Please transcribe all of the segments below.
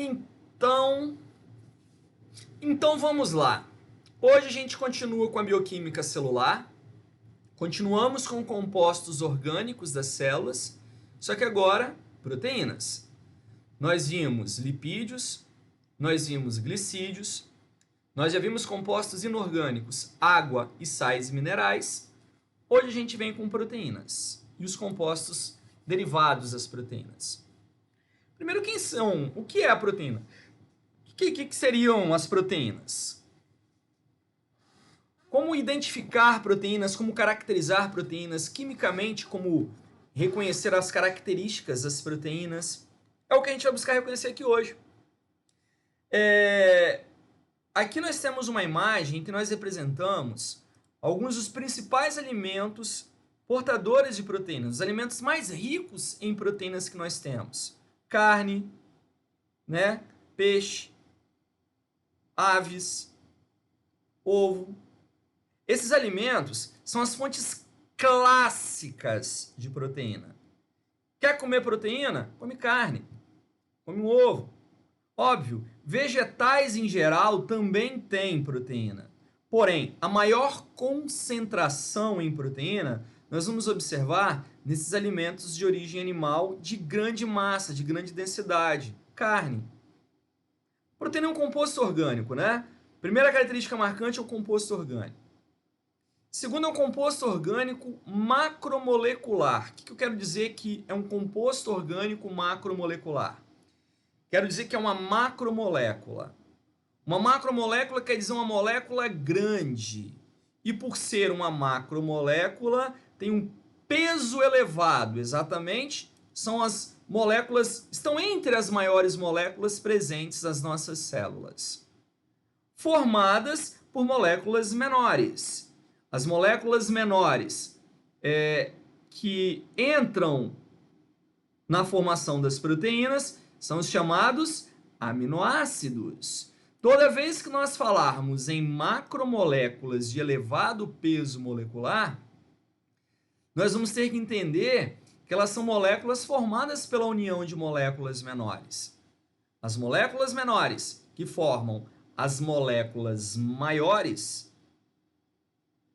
Então, então vamos lá. Hoje a gente continua com a bioquímica celular, continuamos com compostos orgânicos das células, só que agora proteínas. Nós vimos lipídios, nós vimos glicídios, nós já vimos compostos inorgânicos, água e sais minerais. Hoje a gente vem com proteínas e os compostos derivados das proteínas. Primeiro, quem são? O que é a proteína? O que seriam as proteínas? Como identificar proteínas, como caracterizar proteínas, quimicamente, como reconhecer as características das proteínas, é o que a gente vai buscar reconhecer aqui hoje. Aqui nós temos uma imagem em que nós representamos alguns dos principais alimentos portadores de proteínas, os alimentos mais ricos em proteínas que nós temos. Carne, né? Peixe, aves, ovo. Esses alimentos são as fontes clássicas de proteína. Quer comer proteína? Come carne, come um ovo. Óbvio, vegetais em geral também têm proteína. Porém, a maior concentração em proteína nós vamos observar nesses alimentos de origem animal de grande massa, de grande densidade. Carne. Proteína é um composto orgânico, né? Primeira característica marcante é o composto orgânico. Segundo, é um composto orgânico macromolecular. O que eu quero dizer que é um composto orgânico macromolecular? Quero dizer que é uma macromolécula. Uma macromolécula quer dizer uma molécula grande. E por ser uma macromolécula, tem um peso elevado. Exatamente, são as moléculas, estão entre as maiores moléculas presentes nas nossas células. Formadas por moléculas menores. As moléculas menores que entram na formação das proteínas são os chamados aminoácidos. Toda vez que nós falarmos em macromoléculas de elevado peso molecular, nós vamos ter que entender que elas são moléculas formadas pela união de moléculas menores. As moléculas menores que formam as moléculas maiores,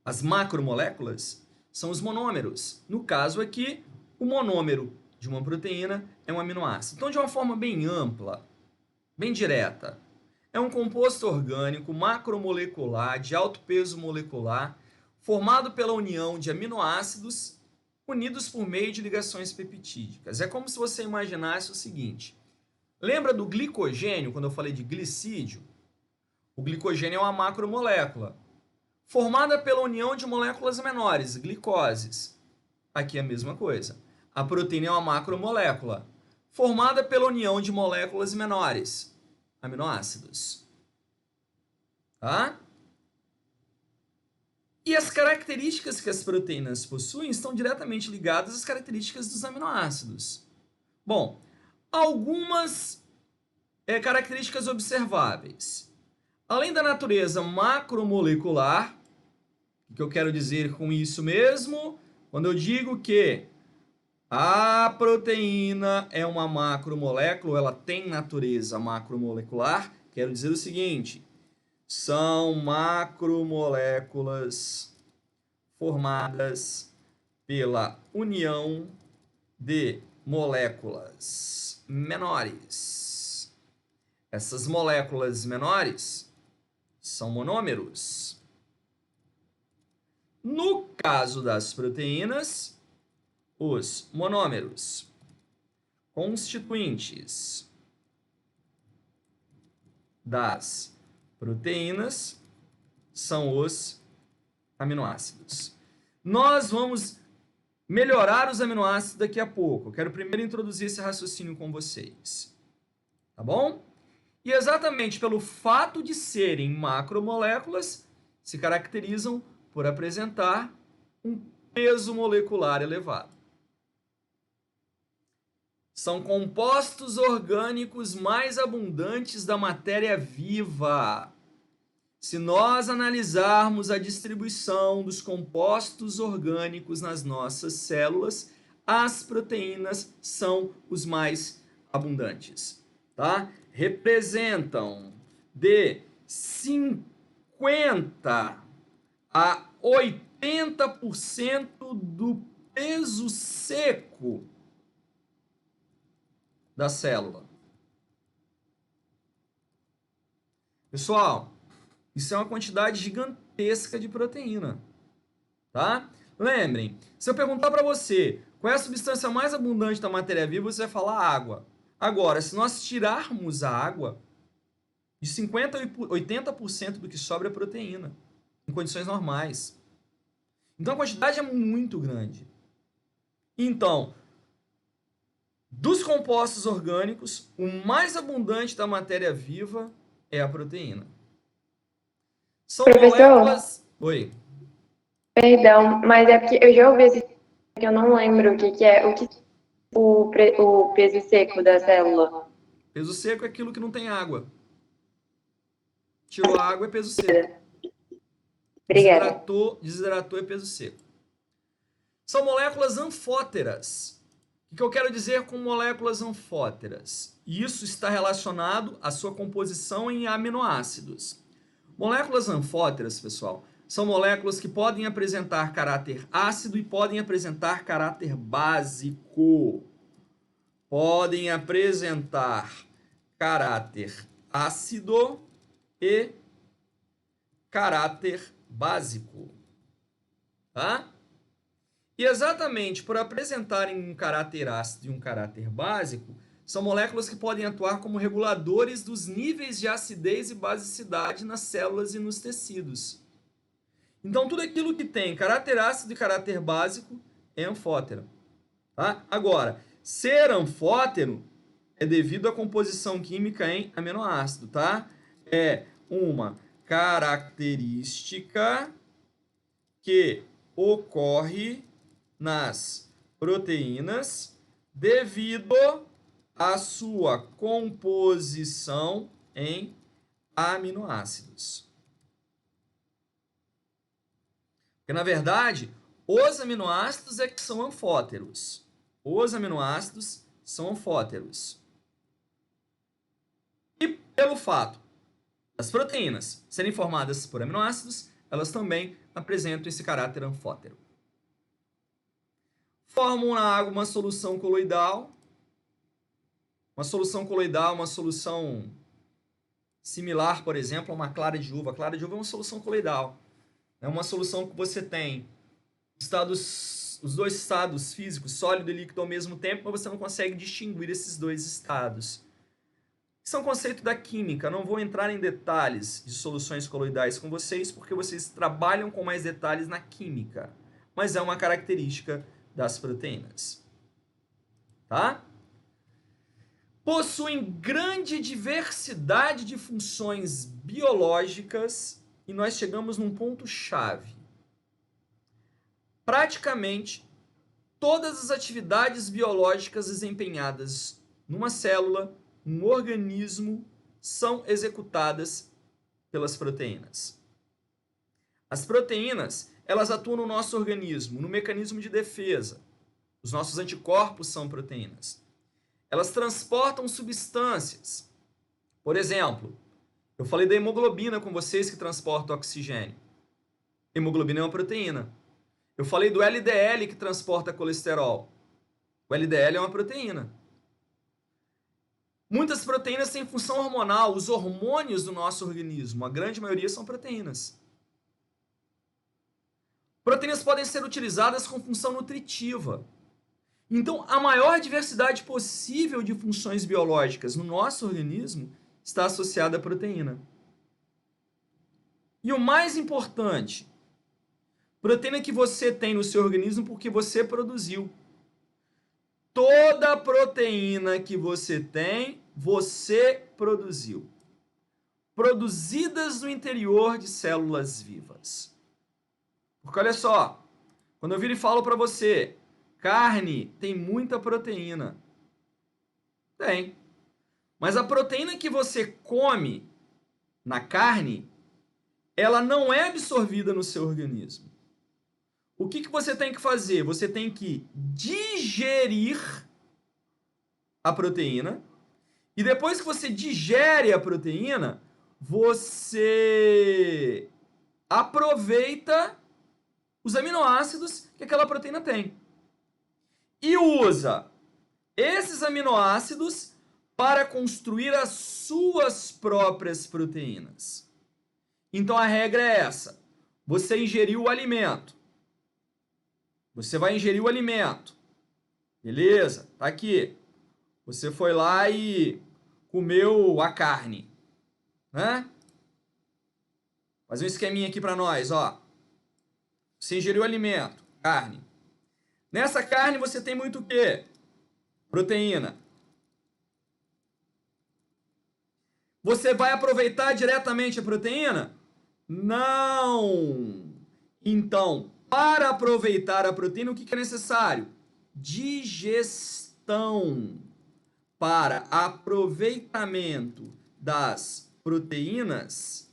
as macromoléculas, são os monômeros. No caso aqui, o monômero de uma proteína é um aminoácido. Então, de uma forma bem ampla, bem direta, é um composto orgânico macromolecular de alto peso molecular formado pela união de aminoácidos unidos por meio de ligações peptídicas. É como se você imaginasse o seguinte: lembra do glicogênio, quando eu falei de glicídio? O glicogênio é uma macromolécula formada pela união de moléculas menores, glicoses. Aqui é a mesma coisa. A proteína é uma macromolécula formada pela união de moléculas menores, aminoácidos. Tá? E as características que as proteínas possuem estão diretamente ligadas às características dos aminoácidos. Bom, algumas características observáveis. Além da natureza macromolecular, o que eu quero dizer com isso mesmo? Quando eu digo que a proteína é uma macromolécula, ela tem natureza macromolecular, quero dizer o seguinte: são macromoléculas formadas pela união de moléculas menores. Essas moléculas menores são monômeros. No caso das proteínas, os monômeros constituintes das proteínas são os aminoácidos. Nós vamos melhorar os aminoácidos daqui a pouco. Eu quero primeiro introduzir esse raciocínio com vocês. Tá bom? E exatamente pelo fato de serem macromoléculas, se caracterizam por apresentar um peso molecular elevado. São compostos orgânicos mais abundantes da matéria viva. Se nós analisarmos a distribuição dos compostos orgânicos nas nossas células, as proteínas são os mais abundantes. tá? Representam de 50 a 80% do peso seco da célula. Pessoal, isso é uma quantidade gigantesca de proteína, tá? Lembrem, se eu perguntar para você qual é a substância mais abundante da matéria viva, você vai falar água. Agora, se nós tirarmos a água, de 50 a 80% do que sobra é proteína, em condições normais. Então a quantidade é muito grande. Então, dos compostos orgânicos, o mais abundante da matéria viva é a proteína. São Professor, moléculas... Oi. perdão, mas é porque eu já ouvi esse que eu não lembro o que é. O peso seco da célula? Peso seco é aquilo que não tem água. Tirou a água é peso seco. Obrigada. Desidratou é peso seco. São moléculas anfóteras. O que eu quero dizer com moléculas anfóteras? Isso está relacionado à sua composição em aminoácidos. Moléculas anfóteras, pessoal, são moléculas que podem apresentar caráter ácido e podem apresentar caráter básico. Podem apresentar caráter ácido e caráter básico. Tá? E exatamente por apresentarem um caráter ácido e um caráter básico, são moléculas que podem atuar como reguladores dos níveis de acidez e basicidade nas células e nos tecidos. Então, tudo aquilo que tem caráter ácido e caráter básico é anfótero. Tá? Agora, ser anfótero é devido à composição química em aminoácido. Tá? É uma característica que ocorre nas proteínas devido à sua composição em aminoácidos. Porque, na verdade, os aminoácidos é que são anfóteros. Os aminoácidos são anfóteros. E pelo fato das proteínas serem formadas por aminoácidos, elas também apresentam esse caráter anfótero. Formam na água uma solução coloidal. Uma solução coloidal, uma solução similar, por exemplo, a uma clara de uva. A clara de uva é uma solução coloidal. É uma solução que você tem os dois estados físicos, sólido e líquido ao mesmo tempo, mas você não consegue distinguir esses dois estados. Isso é um conceito da química. Não vou entrar em detalhes de soluções coloidais com vocês, porque vocês trabalham com mais detalhes na química. Mas é uma característica das proteínas. Tá? Possuem grande diversidade de funções biológicas e nós chegamos num ponto-chave. Praticamente todas as atividades biológicas desempenhadas numa célula, num organismo, são executadas pelas proteínas. As proteínas, elas atuam no nosso organismo, no mecanismo de defesa. Os nossos anticorpos são proteínas. Elas transportam substâncias. Por exemplo, eu falei da hemoglobina com vocês que transporta oxigênio. Hemoglobina é uma proteína. Eu falei do LDL que transporta colesterol. O LDL é uma proteína. Muitas proteínas têm função hormonal. Os hormônios do nosso organismo, a grande maioria são proteínas. Proteínas podem ser utilizadas com função nutritiva. Então, a maior diversidade possível de funções biológicas no nosso organismo está associada à proteína. E o mais importante, proteína que você tem no seu organismo porque você produziu. Toda proteína que você tem, você produziu. Produzidas no interior de células vivas. Porque olha só, quando eu viro e falo para você, carne tem muita proteína. Tem. Mas a proteína que você come na carne, ela não é absorvida no seu organismo. O que você tem que fazer? Você tem que digerir a proteína E depois que você digere a proteína, você aproveita os aminoácidos que aquela proteína tem. E usa esses aminoácidos para construir as suas próprias proteínas. Então a regra é essa. Você ingeriu o alimento. Você vai ingerir o alimento. Beleza? Tá aqui. Você foi lá e comeu a carne, né? Fazer um esqueminha aqui para nós, ó. Você ingeriu alimento, carne. Nessa carne você tem muito o quê? Proteína. Você vai aproveitar diretamente a proteína? Não! Então, para aproveitar a proteína, o que é necessário? Digestão. Para aproveitamento das proteínas,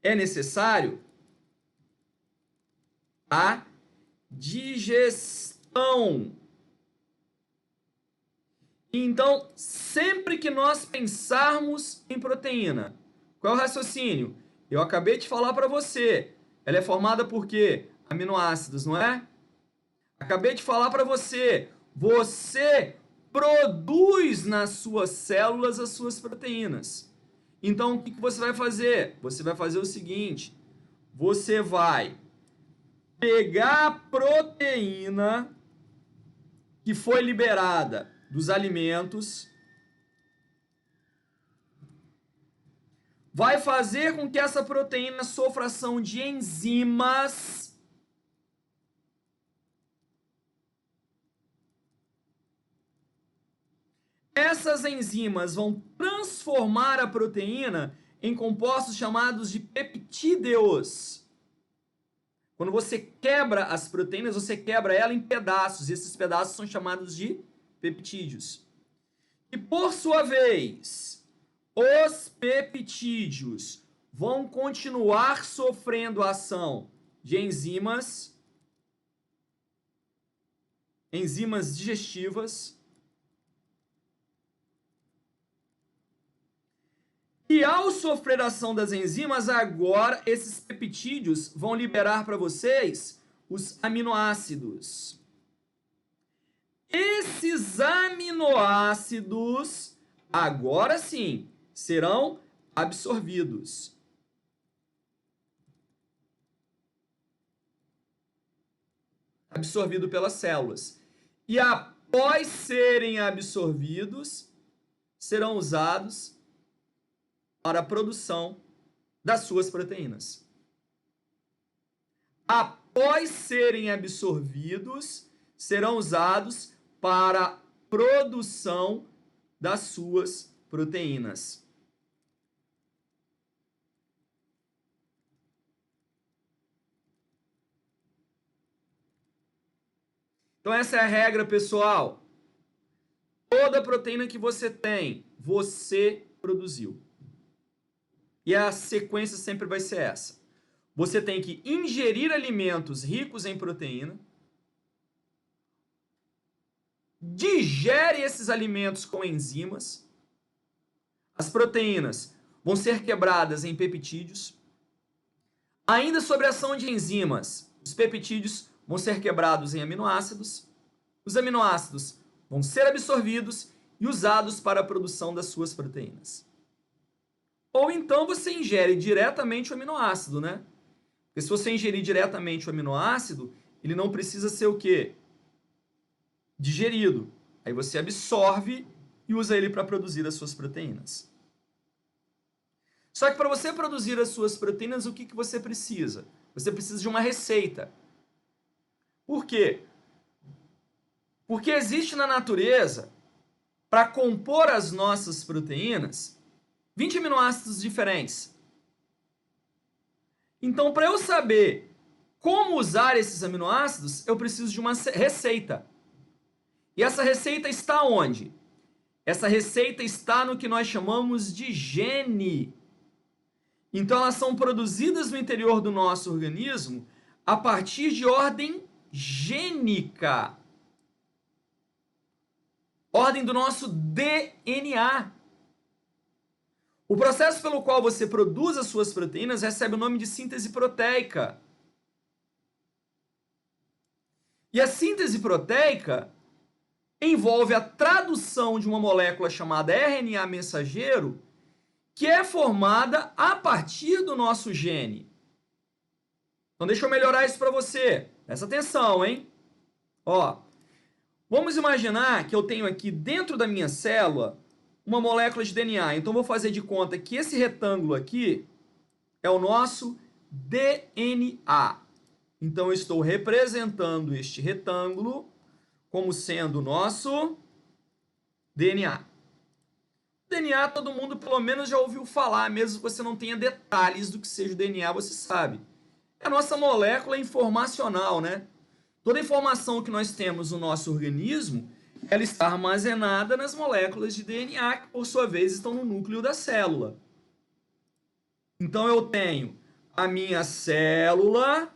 é necessário a digestão. Então, sempre que nós pensarmos em proteína, qual é o raciocínio? Eu acabei de falar para você. Ela é formada por quê? Aminoácidos, não é? Acabei de falar para você. Você produz nas suas células as suas proteínas. Então, o que você vai fazer? Você vai fazer o seguinte. Você vai pegar a proteína que foi liberada dos alimentos, vai fazer com que essa proteína sofra ação de enzimas. Essas enzimas vão transformar a proteína em compostos chamados de peptídeos. Quando você quebra as proteínas, você quebra ela em pedaços. E esses pedaços são chamados de peptídeos. E por sua vez, os peptídeos vão continuar sofrendo a ação de enzimas digestivas. E ao sofrer a ação das enzimas, agora esses peptídeos vão liberar para vocês os aminoácidos. Esses aminoácidos, agora sim, serão absorvidos. Absorvido pelas células. E após serem absorvidos, serão usados para a produção das suas proteínas. Após serem absorvidos, serão usados para a produção das suas proteínas. Então essa é a regra, pessoal. Toda proteína que você tem, você produziu. E a sequência sempre vai ser essa. Você tem que ingerir alimentos ricos em proteína, digere esses alimentos com enzimas, as proteínas vão ser quebradas em peptídeos, ainda sobre a ação de enzimas, os peptídeos vão ser quebrados em aminoácidos, os aminoácidos vão ser absorvidos e usados para a produção das suas proteínas. Ou então você ingere diretamente o aminoácido, né? Porque se você ingerir diretamente o aminoácido, ele não precisa ser o quê? Digerido. Aí você absorve e usa ele para produzir as suas proteínas. Só que para você produzir as suas proteínas, o que você precisa? Você precisa de uma receita. Por quê? Porque existe na natureza, para compor as nossas proteínas, 20 aminoácidos diferentes. Então, para eu saber como usar esses aminoácidos, eu preciso de uma receita. E essa receita está onde? Essa receita está no que nós chamamos de gene. Então, elas são produzidas no interior do nosso organismo a partir de ordem gênica. Ordem do nosso DNA. O processo pelo qual você produz as suas proteínas recebe o nome de síntese proteica. E a síntese proteica envolve a tradução de uma molécula chamada RNA mensageiro, que é formada a partir do nosso gene. Então deixa eu melhorar isso para você. Presta atenção, hein? Ó, vamos imaginar que eu tenho aqui dentro da minha célula uma molécula de DNA. Então vou fazer de conta que esse retângulo aqui é o nosso DNA. Então eu estou representando este retângulo como sendo o nosso DNA. DNA todo mundo pelo menos já ouviu falar, mesmo que você não tenha detalhes do que seja o DNA, você sabe. É a nossa molécula informacional, né? Toda a informação que nós temos no nosso organismo, ela está armazenada nas moléculas de DNA, que por sua vez estão no núcleo da célula. Então eu tenho a minha célula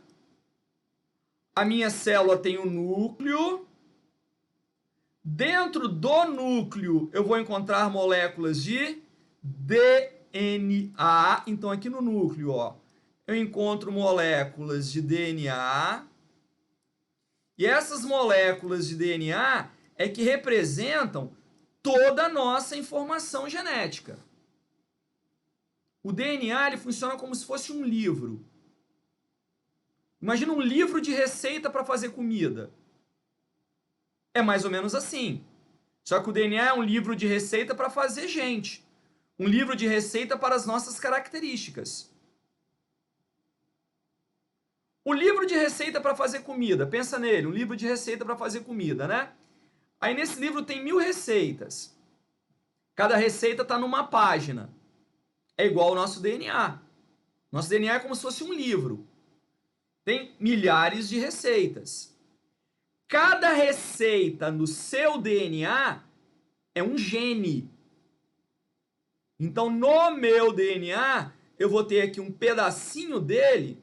tem um núcleo. Dentro do núcleo eu vou encontrar moléculas de DNA. Então aqui no núcleo, ó, eu encontro moléculas de DNA. E essas moléculas de DNA é que representam toda a nossa informação genética. O DNA ele funciona como se fosse um livro. Imagina um livro de receita para fazer comida. É mais ou menos assim. Só que o DNA é um livro de receita para fazer gente. Um livro de receita para as nossas características. O livro de receita para fazer comida, pensa nele, um livro de receita para fazer comida, né? Aí nesse livro tem 1000 receitas. Cada receita está numa página. É igual ao nosso DNA. Nosso DNA é como se fosse um livro. Tem milhares de receitas. Cada receita no seu DNA é um gene. Então, no meu DNA, eu vou ter aqui um pedacinho dele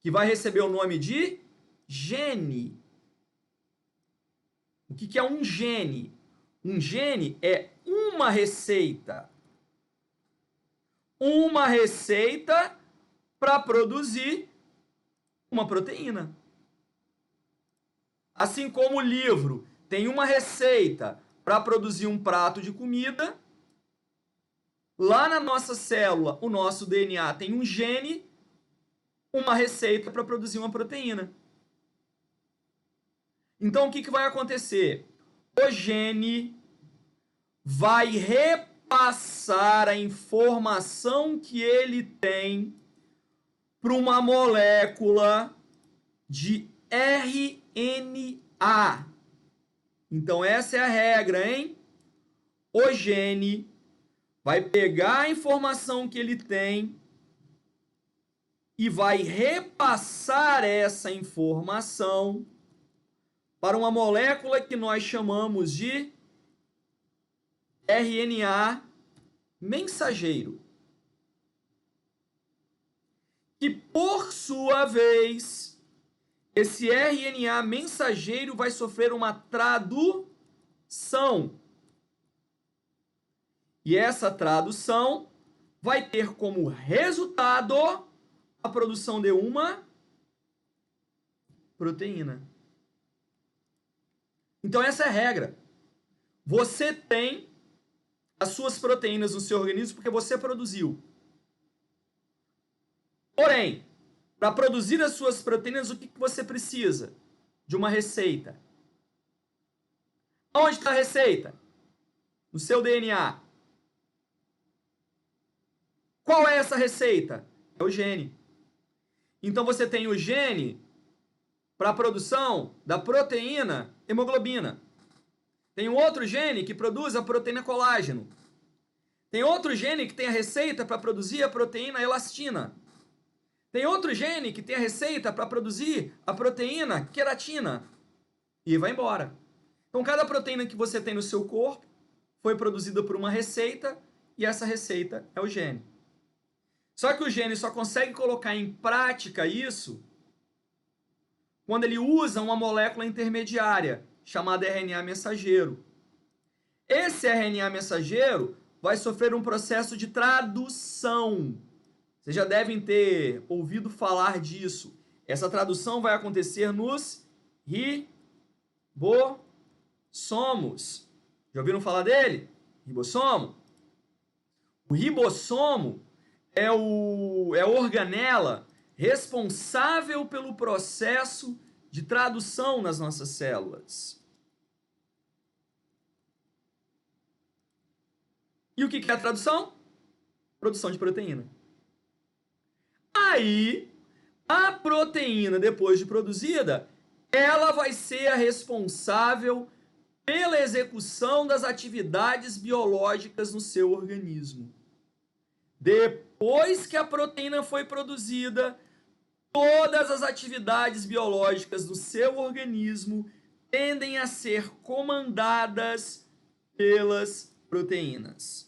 que vai receber o nome de gene. O que é um gene? Um gene é uma receita. Uma receita para produzir uma proteína. Assim como o livro tem uma receita para produzir um prato de comida, lá na nossa célula, o nosso DNA tem um gene, uma receita para produzir uma proteína. Então, o que vai acontecer? O gene vai repassar a informação que ele tem para uma molécula de RNA. Então, essa é a regra, hein? O gene vai pegar a informação que ele tem e vai repassar essa informação para uma molécula que nós chamamos de RNA mensageiro. Que, por sua vez, esse RNA mensageiro vai sofrer uma tradução. E essa tradução vai ter como resultado a produção de uma proteína. Então essa é a regra. Você tem as suas proteínas no seu organismo porque você produziu. Porém, para produzir as suas proteínas, o que você precisa? De uma receita. Onde está a receita? No seu DNA. Qual é essa receita? É o gene. Então você tem o gene para a produção da proteína hemoglobina. Tem um outro gene que produz a proteína colágeno. Tem outro gene que tem a receita para produzir a proteína elastina. Tem outro gene que tem a receita para produzir a proteína queratina. E vai embora. Então, cada proteína que você tem no seu corpo foi produzida por uma receita e essa receita é o gene. Só que o gene só consegue colocar em prática isso quando ele usa uma molécula intermediária chamada RNA mensageiro. Esse RNA mensageiro vai sofrer um processo de tradução. Vocês já devem ter ouvido falar disso. Essa tradução vai acontecer nos ribossomos. Já ouviram falar dele? Ribossomo? O ribossomo é a organela responsável pelo processo de tradução nas nossas células. E o que é a tradução? Produção de proteína. Aí, a proteína, depois de produzida, ela vai ser a responsável pela execução das atividades biológicas no seu organismo. Depois que a proteína foi produzida, todas as atividades biológicas do seu organismo tendem a ser comandadas pelas proteínas.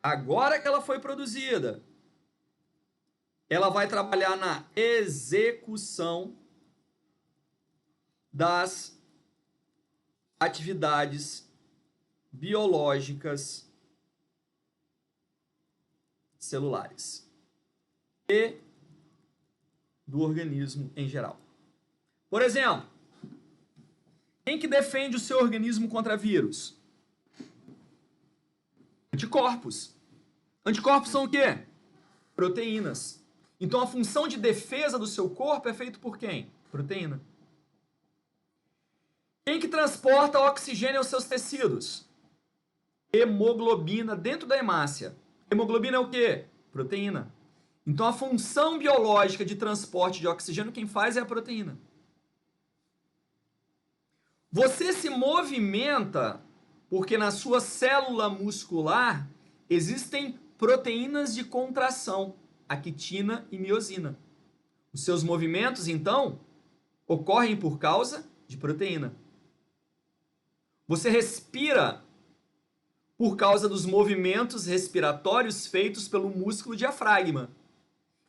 Agora que ela foi produzida, ela vai trabalhar na execução das atividades biológicas celulares e do organismo em geral. Por exemplo, quem que defende o seu organismo contra vírus? Anticorpos. Anticorpos são o quê? Proteínas. Então a função de defesa do seu corpo é feita por quem? Proteína. Quem que transporta oxigênio aos seus tecidos? Hemoglobina dentro da hemácia. Hemoglobina é o quê? Proteína. Então a função biológica de transporte de oxigênio quem faz é a proteína. Você se movimenta porque na sua célula muscular existem proteínas de contração, actina e miosina. Os seus movimentos, então, ocorrem por causa de proteína. Você respira por causa dos movimentos respiratórios feitos pelo músculo diafragma.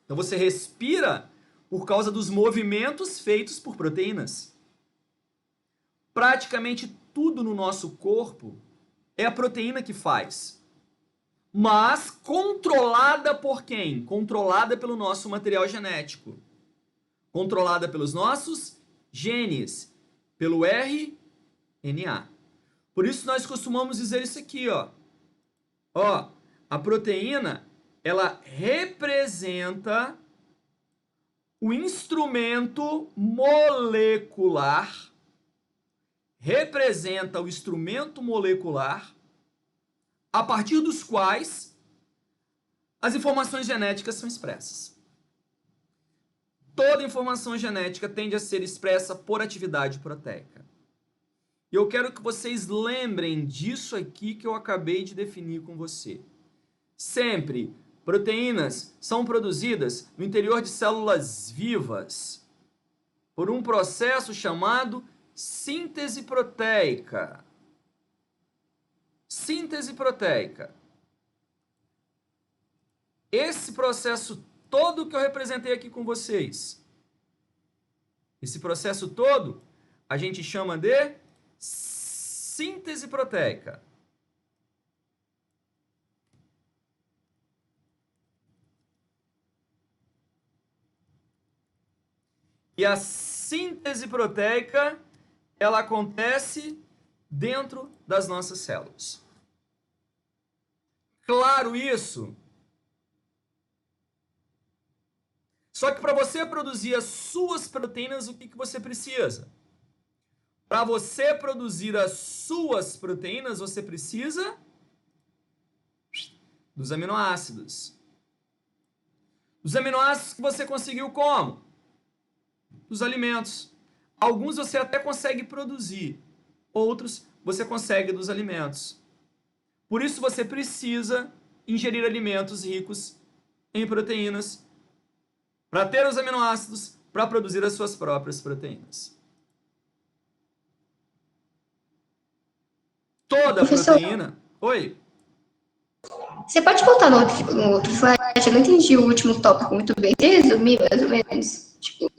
Então você respira por causa dos movimentos feitos por proteínas. Praticamente tudo no nosso corpo é a proteína que faz. Mas controlada por quem? Controlada pelo nosso material genético. Controlada pelos nossos genes, pelo RNA. Por isso nós costumamos dizer isso aqui, ó. Ó, a proteína, ela representa o instrumento molecular, a partir dos quais as informações genéticas são expressas. Toda informação genética tende a ser expressa por atividade proteica. E eu quero que vocês lembrem disso aqui que eu acabei de definir com você. Sempre, proteínas são produzidas no interior de células vivas por um processo chamado síntese proteica. Síntese proteica. Esse processo todo que eu representei aqui com vocês, esse processo todo, a gente chama de síntese proteica. E a síntese proteica, ela acontece dentro das nossas células. Claro isso? Só que para você produzir as suas proteínas, o que você precisa? Para você produzir as suas proteínas, você precisa dos aminoácidos. Os aminoácidos que você conseguiu como? Dos alimentos. Alguns você até consegue produzir, outros você consegue dos alimentos. Por isso você precisa ingerir alimentos ricos em proteínas para ter os aminoácidos para produzir as suas próprias proteínas. Toda proteína... Oi? Você pode voltar no outro slide? Eu não entendi o último tópico muito bem. Resumir, mais ou menos. Tipo,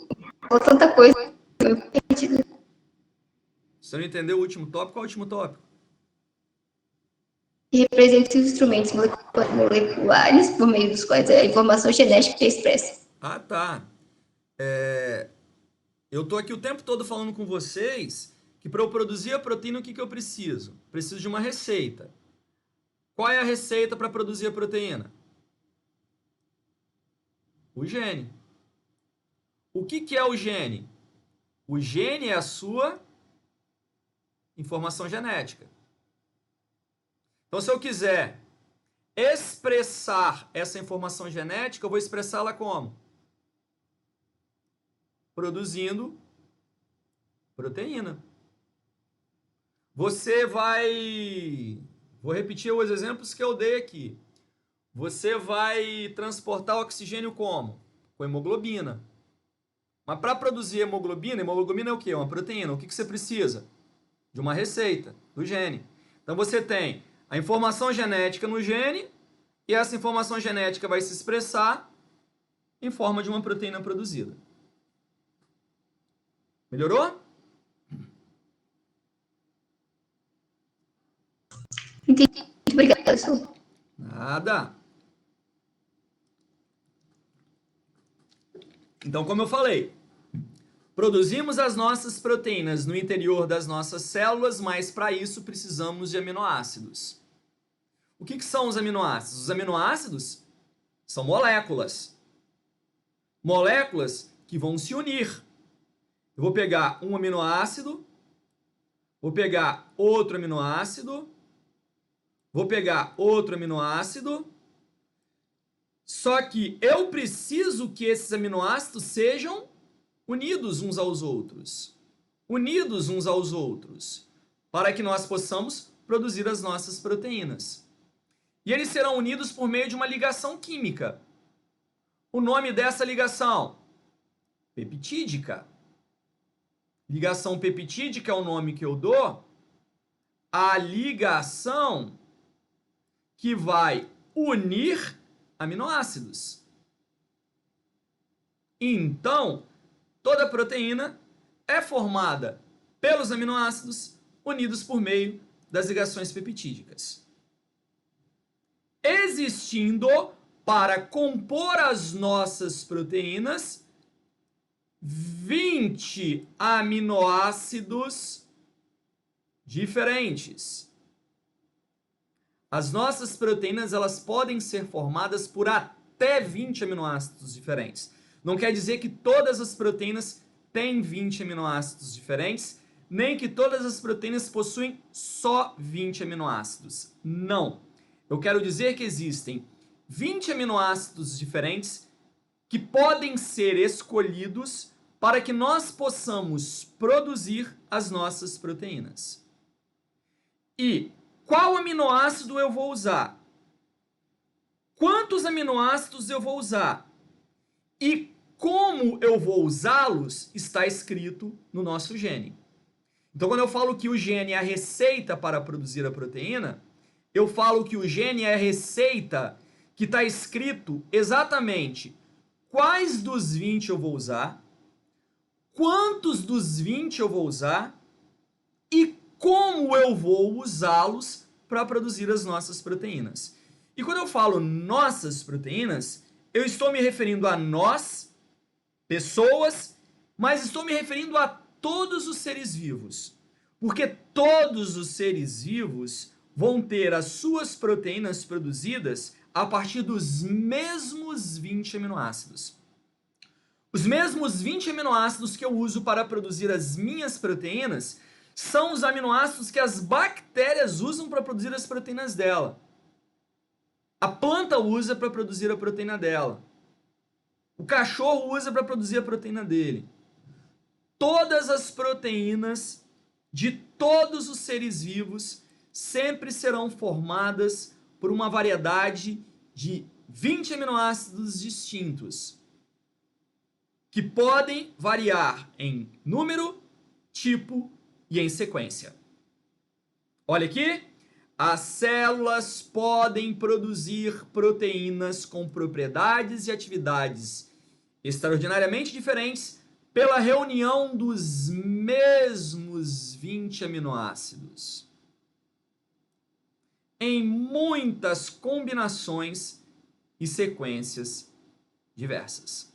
falou tanta coisa. Eu perdi. Você não entendeu o último tópico? Qual é o último tópico? que representa os instrumentos moleculares por meio dos quais a informação genética é expressa. Ah, tá. Eu tô aqui o tempo todo falando com vocês que para eu produzir a proteína, o que eu preciso? Preciso de uma receita. Qual é a receita para produzir a proteína? O gene. O que é o gene? O gene é a sua informação genética. Então, se eu quiser expressar essa informação genética, eu vou expressá-la como? Produzindo proteína. Você vai... Vou repetir os exemplos que eu dei aqui. Você vai transportar oxigênio como? Com hemoglobina. Mas para produzir hemoglobina é o quê? Uma proteína. O que você precisa? De uma receita, do gene. Então você tem a informação genética no gene e essa informação genética vai se expressar em forma de uma proteína produzida. Melhorou? Entendi. Obrigada, professor. Nada. Então, como eu falei, produzimos as nossas proteínas no interior das nossas células, mas para isso precisamos de aminoácidos. O que são os aminoácidos? Os aminoácidos são moléculas. Moléculas que vão se unir. Eu vou pegar um aminoácido, vou pegar outro aminoácido, vou pegar outro aminoácido, só que eu preciso que esses aminoácidos sejam unidos uns aos outros. Unidos uns aos outros, para que nós possamos produzir as nossas proteínas. E eles serão unidos por meio de uma ligação química. O nome dessa ligação? Peptídica. Ligação peptídica é o nome que eu dou à ligação que vai unir aminoácidos. Então, toda proteína é formada pelos aminoácidos unidos por meio das ligações peptídicas. Existindo, para compor as nossas proteínas, 20 aminoácidos diferentes. As nossas proteínas, elas podem ser formadas por até 20 aminoácidos diferentes. Não quer dizer que todas as proteínas têm 20 aminoácidos diferentes, nem que todas as proteínas possuem só 20 aminoácidos. Não. Eu quero dizer que existem 20 aminoácidos diferentes que podem ser escolhidos para que nós possamos produzir as nossas proteínas. E qual aminoácido eu vou usar? Quantos aminoácidos eu vou usar? E como eu vou usá-los está escrito no nosso gene. Então, quando eu falo que o gene é a receita para produzir a proteína, eu falo que o gene é a receita que está escrito exatamente quais dos 20 eu vou usar, quantos dos 20 eu vou usar e como eu vou usá-los para produzir as nossas proteínas. E quando eu falo nossas proteínas, eu estou me referindo a nós, pessoas, mas estou me referindo a todos os seres vivos. Porque todos os seres vivos vão ter as suas proteínas produzidas a partir dos mesmos 20 aminoácidos. Os mesmos 20 aminoácidos que eu uso para produzir as minhas proteínas são os aminoácidos que as bactérias usam para produzir as proteínas dela. A planta usa para produzir a proteína dela. O cachorro usa para produzir a proteína dele. Todas as proteínas de todos os seres vivos sempre serão formadas por uma variedade de 20 aminoácidos distintos, que podem variar em número, tipo e em sequência. Olha aqui, as células podem produzir proteínas com propriedades e atividades extraordinariamente diferentes pela reunião dos mesmos 20 aminoácidos. em muitas combinações e sequências diversas.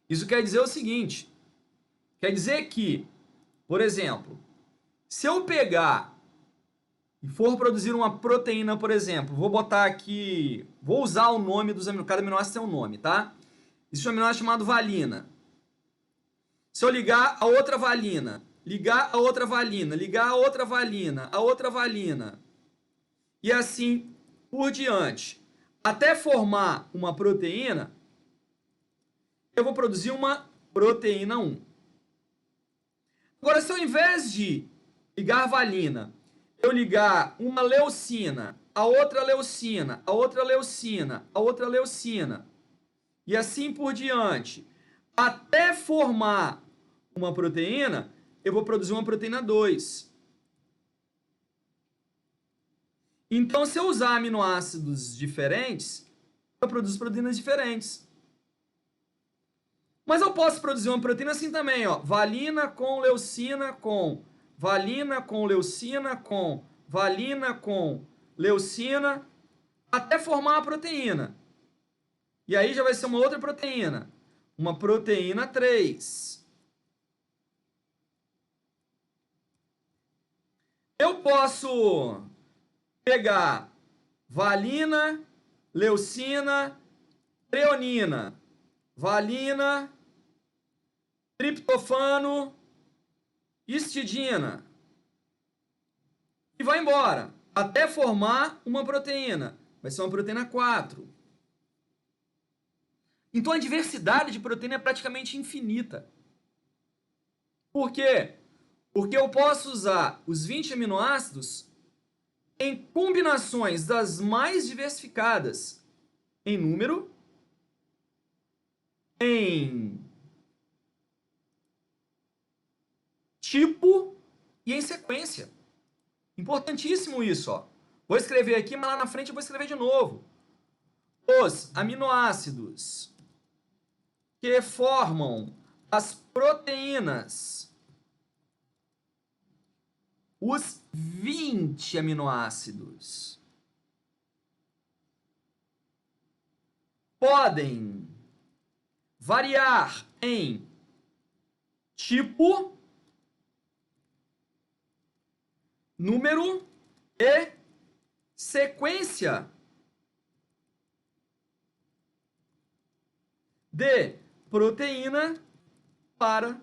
Isso quer dizer o seguinte, quer dizer que, por exemplo, se eu pegar e for produzir uma proteína, por exemplo, vou botar aqui, vou usar o nome dos aminoácidos, cada aminoácido tem um nome, tá? Existe um aminoácido chamado valina. Se eu ligar a outra valina, ligar a outra valina, ligar a outra valina, a outra valina, e assim por diante, até formar uma proteína, eu vou produzir uma proteína 1. Agora, se ao invés de ligar valina, eu ligar uma leucina, a outra leucina, a outra leucina, a outra leucina, e assim por diante, até formar uma proteína, eu vou produzir uma proteína 2. Então, se eu usar aminoácidos diferentes, eu produzo proteínas diferentes. Mas eu posso produzir uma proteína assim também, ó. Valina com leucina com, valina com leucina com, valina com leucina, até formar a proteína. E aí já vai ser uma outra proteína. Uma proteína 3. Eu posso pegar valina, leucina, treonina, valina, triptofano, histidina. E vai embora, até formar uma proteína. Vai ser uma proteína 4. Então a diversidade de proteína é praticamente infinita. Por quê? Porque eu posso usar os 20 aminoácidos em combinações das mais diversificadas em número, em tipo e em sequência. Importantíssimo isso, ó. Vou escrever aqui, mas lá na frente eu vou escrever de novo. Os aminoácidos que formam as proteínas, os 20 aminoácidos, podem variar em tipo, número e sequência de proteína para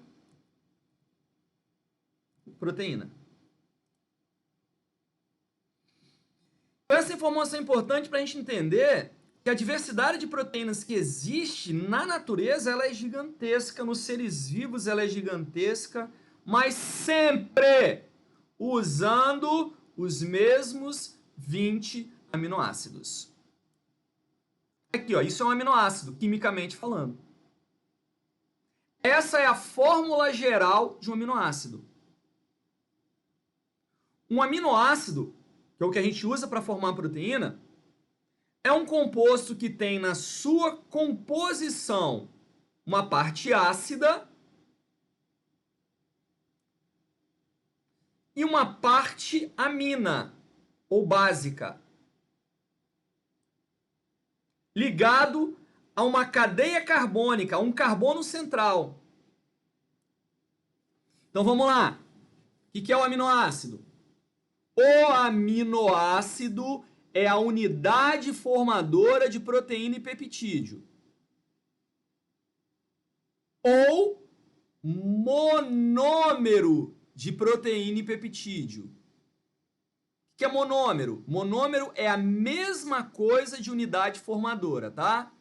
proteína. Essa informação é importante para a gente entender que a diversidade de proteínas que existe na natureza, ela é gigantesca, nos seres vivos ela é gigantesca, mas sempre usando os mesmos 20 aminoácidos. Aqui, ó, isso é um aminoácido, quimicamente falando. Essa é a fórmula geral de um aminoácido. Um aminoácido, que é o que a gente usa para formar a proteína, é um composto que tem na sua composição uma parte ácida e uma parte amina, ou básica, ligado a uma cadeia carbônica, um carbono central. Então vamos lá. O que é o aminoácido? O aminoácido é a unidade formadora de proteína e peptídeo. Ou monômero de proteína e peptídeo. O que é monômero? Monômero é a mesma coisa de unidade formadora, tá?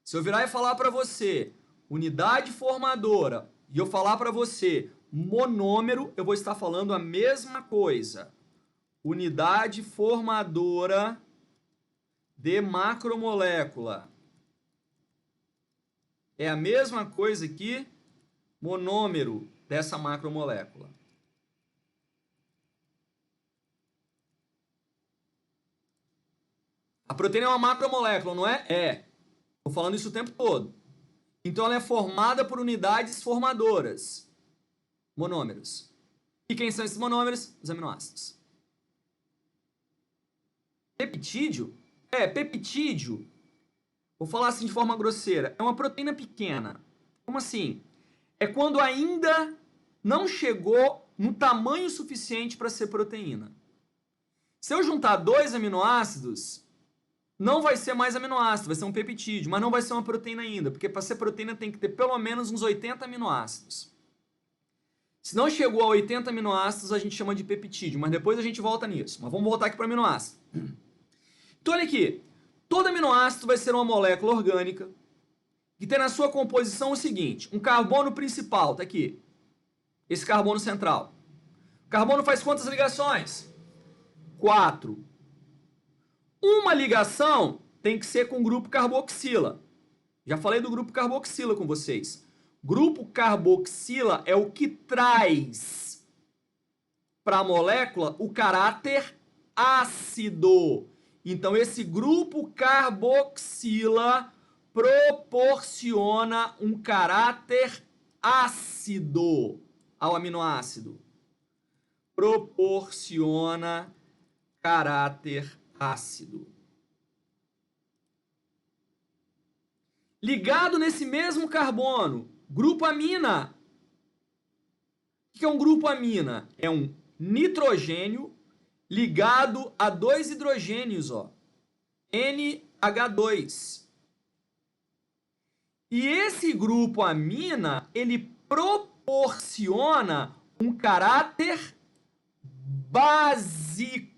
Se eu virar e falar para você unidade formadora e eu falar para você monômero, eu vou estar falando a mesma coisa. Unidade formadora de macromolécula. É a mesma coisa que monômero dessa macromolécula. A proteína é uma macromolécula, não é? É. Estou falando isso o tempo todo. Então ela é formada por unidades formadoras. Monômeros. E quem são esses monômeros? Os aminoácidos. Peptídeo? Peptídeo, vou falar assim de forma grosseira, é uma proteína pequena. Como assim? É quando ainda não chegou no tamanho suficiente para ser proteína. Se eu juntar 2 aminoácidos, não vai ser mais aminoácido, vai ser um peptídeo, mas não vai ser uma proteína ainda, porque para ser proteína tem que ter pelo menos uns 80 aminoácidos. Se não chegou a 80 aminoácidos, a gente chama de peptídeo, mas depois a gente volta nisso. Mas vamos voltar aqui para aminoácido. Então olha aqui, todo aminoácido vai ser uma molécula orgânica que tem na sua composição o seguinte, um carbono principal, tá aqui, esse carbono central. O carbono faz quantas ligações? 4. Uma ligação tem que ser com o grupo carboxila. Já falei do grupo carboxila com vocês. Grupo carboxila é o que traz para a molécula o caráter ácido. Então, esse grupo carboxila proporciona um caráter ácido ao aminoácido. Proporciona caráter ácido. Ligado nesse mesmo carbono, grupo amina. O que é um grupo amina? É um nitrogênio ligado a 2 hidrogênios, ó. NH2. E esse grupo amina, ele proporciona um caráter básico.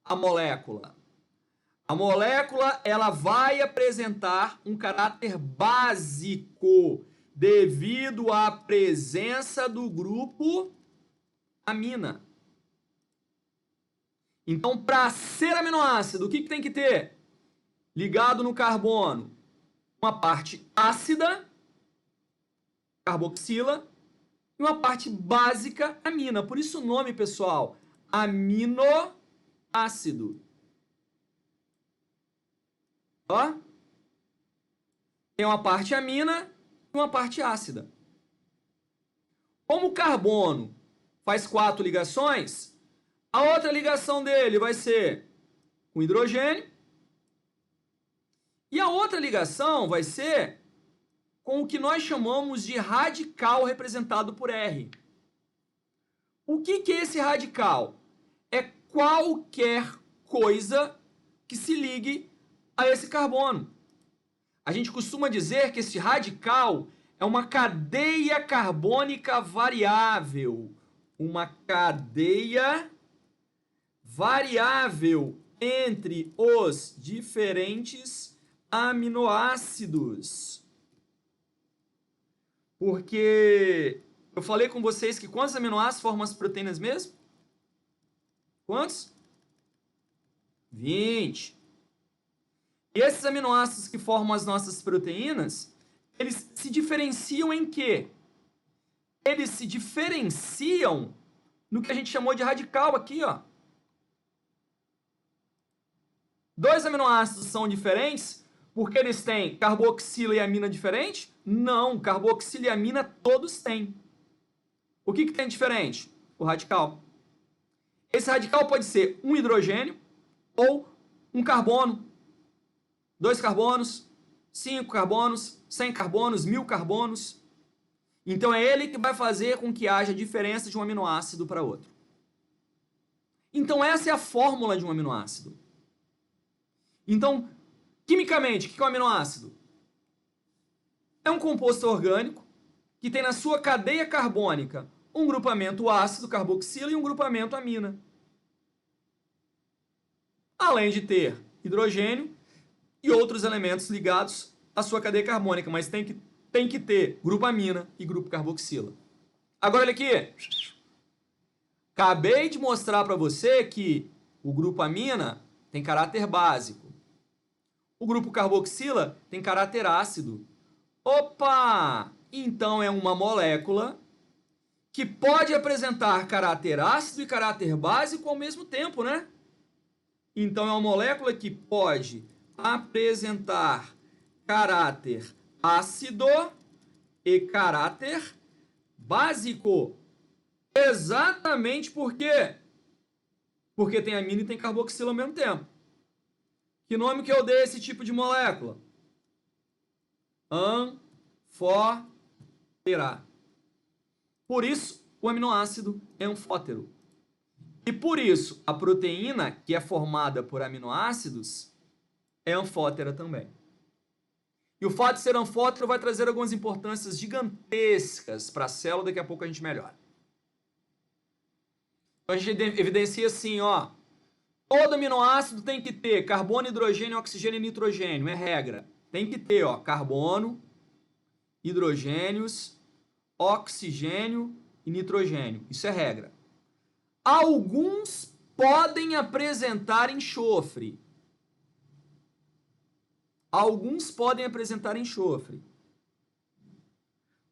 A molécula. A molécula, ela vai apresentar um caráter básico devido à presença do grupo amina. Então, para ser aminoácido, o que tem que ter? Ligado no carbono, uma parte ácida, carboxila, e uma parte básica, amina. Por isso o nome, pessoal, aminoácido. Ó, tem uma parte amina e uma parte ácida. Como o carbono faz 4 ligações, a outra ligação dele vai ser com hidrogênio e a outra ligação vai ser com o que nós chamamos de radical representado por R. O que é esse radical? É qualquer coisa que se ligue a esse carbono. A gente costuma dizer que esse radical é uma cadeia carbônica variável. Uma cadeia variável entre os diferentes aminoácidos. Porque eu falei com vocês que quantos aminoácidos formam as proteínas mesmo? Quantos? 20. E esses aminoácidos que formam as nossas proteínas, eles se diferenciam em quê? Eles se diferenciam no que a gente chamou de radical aqui, ó. 2 aminoácidos são diferentes porque eles têm carboxila e amina diferente? Não, carboxila e amina todos têm. O que tem diferente? O radical. Esse radical pode ser um hidrogênio ou um carbono. 2 carbonos, 5 carbonos, 100 carbonos, 1000 carbonos. Então é ele que vai fazer com que haja diferença de um aminoácido para outro. Então essa é a fórmula de um aminoácido. Então, quimicamente, o que é um aminoácido? É um composto orgânico que tem na sua cadeia carbônica um grupamento ácido, carboxila, e um grupamento amina. Além de ter hidrogênio e outros elementos ligados à sua cadeia carbônica, mas tem que ter grupo amina e grupo carboxila. Agora, olha aqui. Acabei de mostrar para você que o grupo amina tem caráter básico. O grupo carboxila tem caráter ácido. Opa! Então é uma molécula que pode apresentar caráter ácido e caráter básico ao mesmo tempo, né? Então é uma molécula que pode apresentar caráter ácido e caráter básico. Exatamente por quê? Porque tem amina e tem carboxila ao mesmo tempo. Que nome que eu dei a esse tipo de molécula? Anfótera. Por isso, o aminoácido é anfótero. E por isso, a proteína, que é formada por aminoácidos, é anfótera também. E o fato de ser anfótero vai trazer algumas importâncias gigantescas para a célula, daqui a pouco a gente melhora. Então a gente evidencia assim, ó. Todo aminoácido tem que ter carbono, hidrogênio, oxigênio e nitrogênio, é regra. Tem que ter, ó, carbono, hidrogênios, oxigênio e nitrogênio. Isso é regra. Alguns podem apresentar enxofre. Alguns podem apresentar enxofre.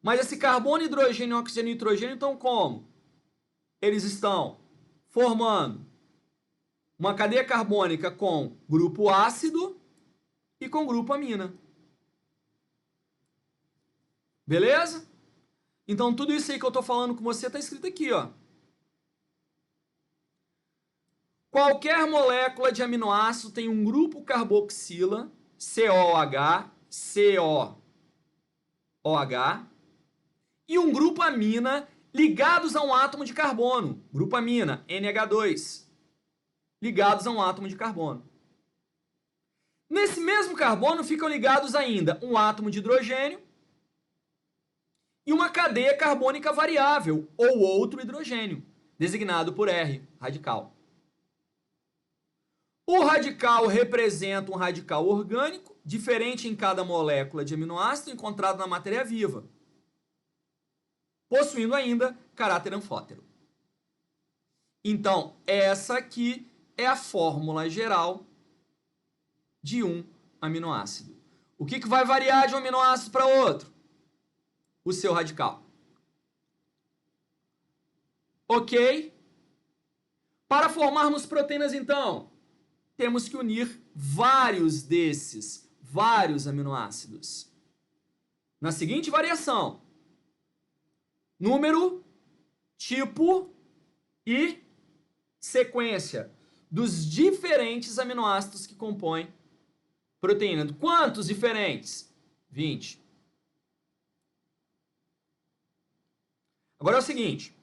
Mas esse carbono, hidrogênio, oxigênio e nitrogênio estão como? Eles estão formando uma cadeia carbônica com grupo ácido e com grupo amina. Beleza? Então tudo isso aí que eu estou falando com você está escrito aqui, ó. Qualquer molécula de aminoácido tem um grupo carboxila, COH, COOH, e um grupo amina ligados a um átomo de carbono, grupo amina, NH2, ligados a um átomo de carbono. Nesse mesmo carbono ficam ligados ainda um átomo de hidrogênio e uma cadeia carbônica variável, ou outro hidrogênio, designado por R, radical. O radical representa um radical orgânico, diferente em cada molécula de aminoácido encontrado na matéria viva, possuindo ainda caráter anfótero. Então, essa aqui é a fórmula geral de um aminoácido. O que vai variar de um aminoácido para outro? O seu radical. Ok? Para formarmos proteínas, então, temos que unir vários aminoácidos. Na seguinte variação: número, tipo e sequência dos diferentes aminoácidos que compõem proteína. Quantos diferentes? 20. Agora é o seguinte: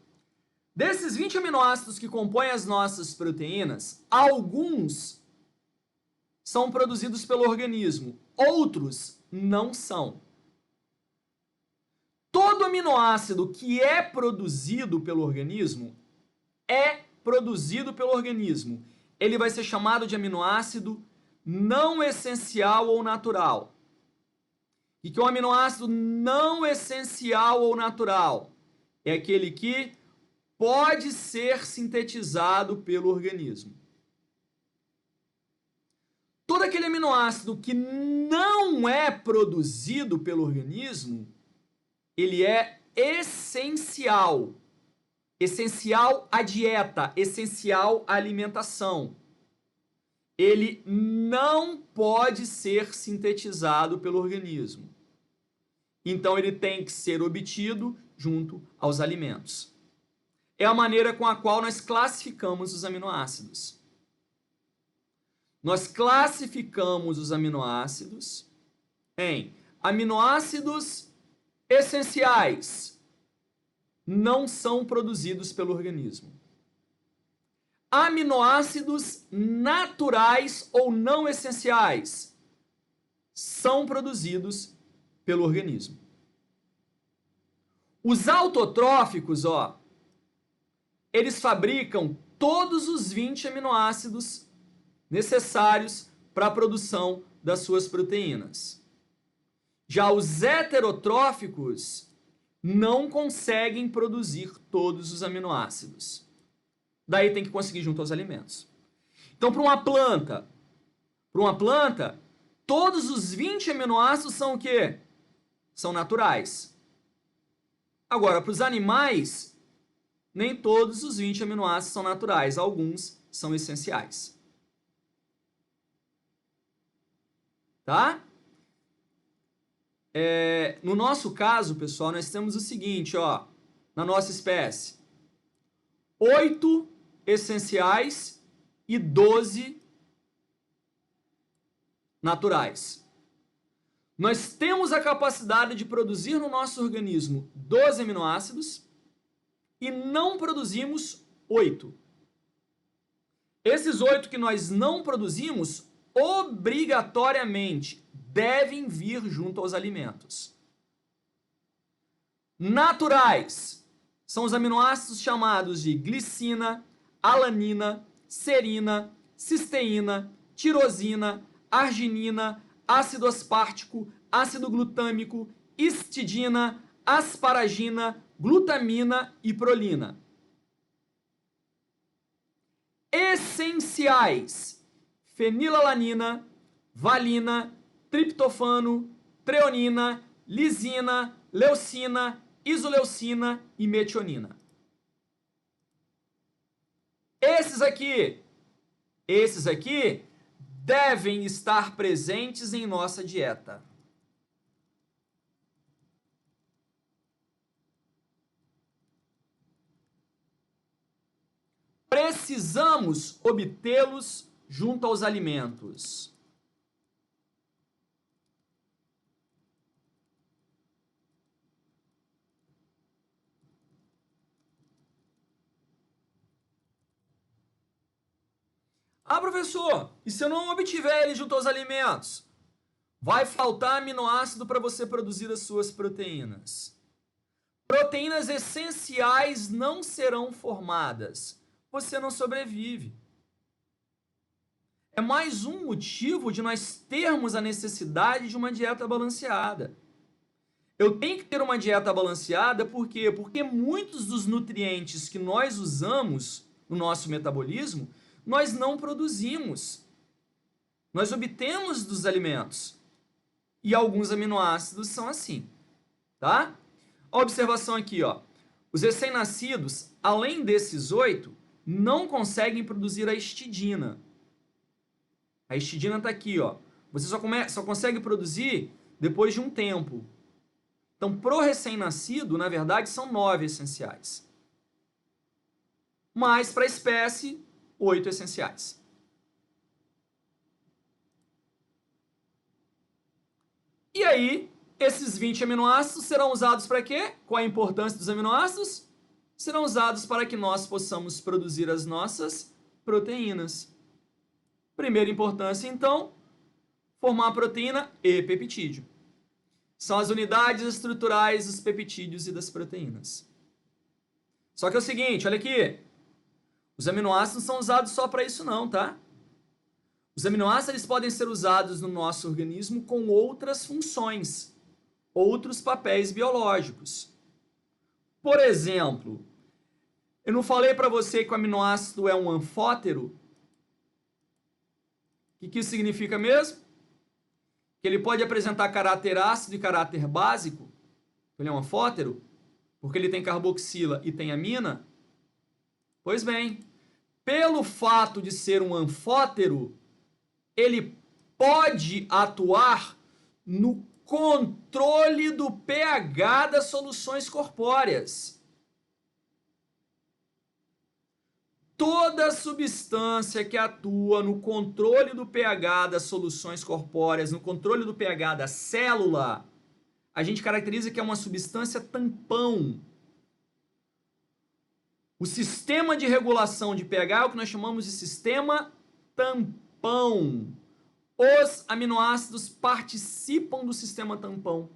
desses 20 aminoácidos que compõem as nossas proteínas, alguns são produzidos pelo organismo, outros não são. Todo aminoácido que é produzido pelo organismo ele vai ser chamado de aminoácido não essencial ou natural. E que é um aminoácido não essencial ou natural é aquele que pode ser sintetizado pelo organismo. Todo aquele aminoácido que não é produzido pelo organismo, ele é essencial. Essencial à dieta, essencial à alimentação. Ele não pode ser sintetizado pelo organismo. Então ele tem que ser obtido junto aos alimentos. É a maneira com a qual nós classificamos os aminoácidos. Nós classificamos os aminoácidos em aminoácidos essenciais, não são produzidos pelo organismo. Aminoácidos naturais ou não essenciais são produzidos pelo organismo. Os autotróficos, ó, eles fabricam todos os 20 aminoácidos necessários para a produção das suas proteínas. Já os heterotróficos não conseguem produzir todos os aminoácidos. Daí tem que conseguir junto aos alimentos. Então, para uma planta, todos os 20 aminoácidos são o quê? São naturais. Agora, para os animais, nem todos os 20 aminoácidos são naturais, alguns são essenciais. Tá? No nosso caso, pessoal, nós temos o seguinte, ó, na nossa espécie. 8 essenciais e 12 naturais. Nós temos a capacidade de produzir no nosso organismo 12 aminoácidos e não produzimos 8. Esses 8 que nós não produzimos, obrigatoriamente, devem vir junto aos alimentos. Naturais são os aminoácidos chamados de glicina, alanina, serina, cisteína, tirosina, arginina, ácido aspartico, ácido glutâmico, histidina, asparagina, glutamina e prolina. Essenciais: fenilalanina, valina, triptofano, treonina, lisina, leucina, isoleucina e metionina. Esses aqui devem estar presentes em nossa dieta. Precisamos obtê-los junto aos alimentos. Ah, professor, e se eu não obtiver ele junto aos alimentos? Vai faltar aminoácido para você produzir as suas proteínas. Proteínas essenciais não serão formadas. Você não sobrevive. É mais um motivo de nós termos a necessidade de uma dieta balanceada. Eu tenho que ter uma dieta balanceada, por quê? Porque muitos dos nutrientes que nós usamos no nosso metabolismo, nós não produzimos. Nós obtemos dos alimentos. E alguns aminoácidos são assim, tá? A observação aqui, ó. Os recém-nascidos, além desses 8, não conseguem produzir a histidina. A histidina está aqui, ó. Você só consegue produzir depois de um tempo. Então, pro recém-nascido, na verdade, são 9 essenciais. Mas para a espécie, 8 essenciais. E aí, esses 20 aminoácidos serão usados para quê? Qual a importância dos aminoácidos? Serão usados para que nós possamos produzir as nossas proteínas. Primeira importância, então, formar proteína e peptídeo. São as unidades estruturais dos peptídeos e das proteínas. Só que é o seguinte, olha aqui. Os aminoácidos não são usados só para isso não, tá? Os aminoácidos eles podem ser usados no nosso organismo com outras funções, outros papéis biológicos. Por exemplo, eu não falei para você que o aminoácido é um anfótero? O que isso significa mesmo? Que ele pode apresentar caráter ácido e caráter básico. Ele é um anfótero, porque ele tem carboxila e tem amina. Pois bem, pelo fato de ser um anfótero, ele pode atuar no controle do pH das soluções corpóreas. Toda substância que atua no controle do pH das soluções corpóreas, no controle do pH da célula, a gente caracteriza que é uma substância tampão. O sistema de regulação de pH é o que nós chamamos de sistema tampão. Os aminoácidos participam do sistema tampão.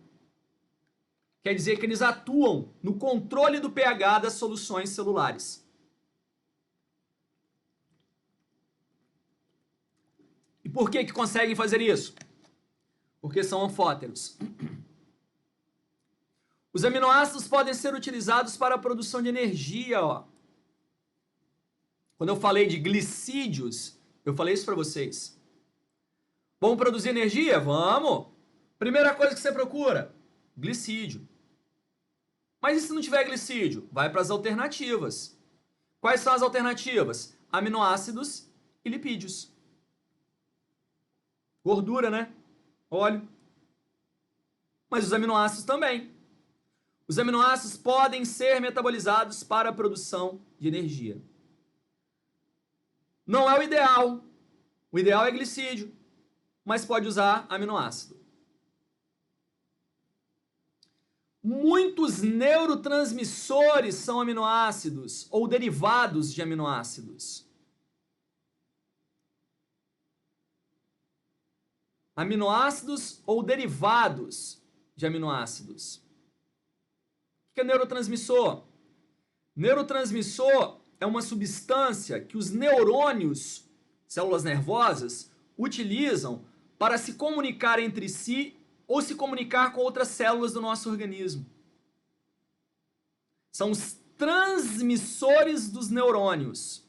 Quer dizer que eles atuam no controle do pH das soluções celulares. E por que conseguem fazer isso? Porque são anfóteros. Os aminoácidos podem ser utilizados para a produção de energia, ó. Quando eu falei de glicídios, eu falei isso para vocês. Vamos produzir energia? Vamos! Primeira coisa que você procura, glicídio. Mas e se não tiver glicídio? Vai para as alternativas. Quais são as alternativas? Aminoácidos e lipídios. Gordura, né? Óleo. Mas os aminoácidos também. Os aminoácidos podem ser metabolizados para a produção de energia. Não é o ideal. O ideal é glicídio, mas pode usar aminoácido. Muitos neurotransmissores são aminoácidos ou derivados de aminoácidos. Aminoácidos ou derivados de aminoácidos. O que é neurotransmissor? Neurotransmissor é uma substância que os neurônios, células nervosas, utilizam para se comunicar entre si ou se comunicar com outras células do nosso organismo. São os transmissores dos neurônios.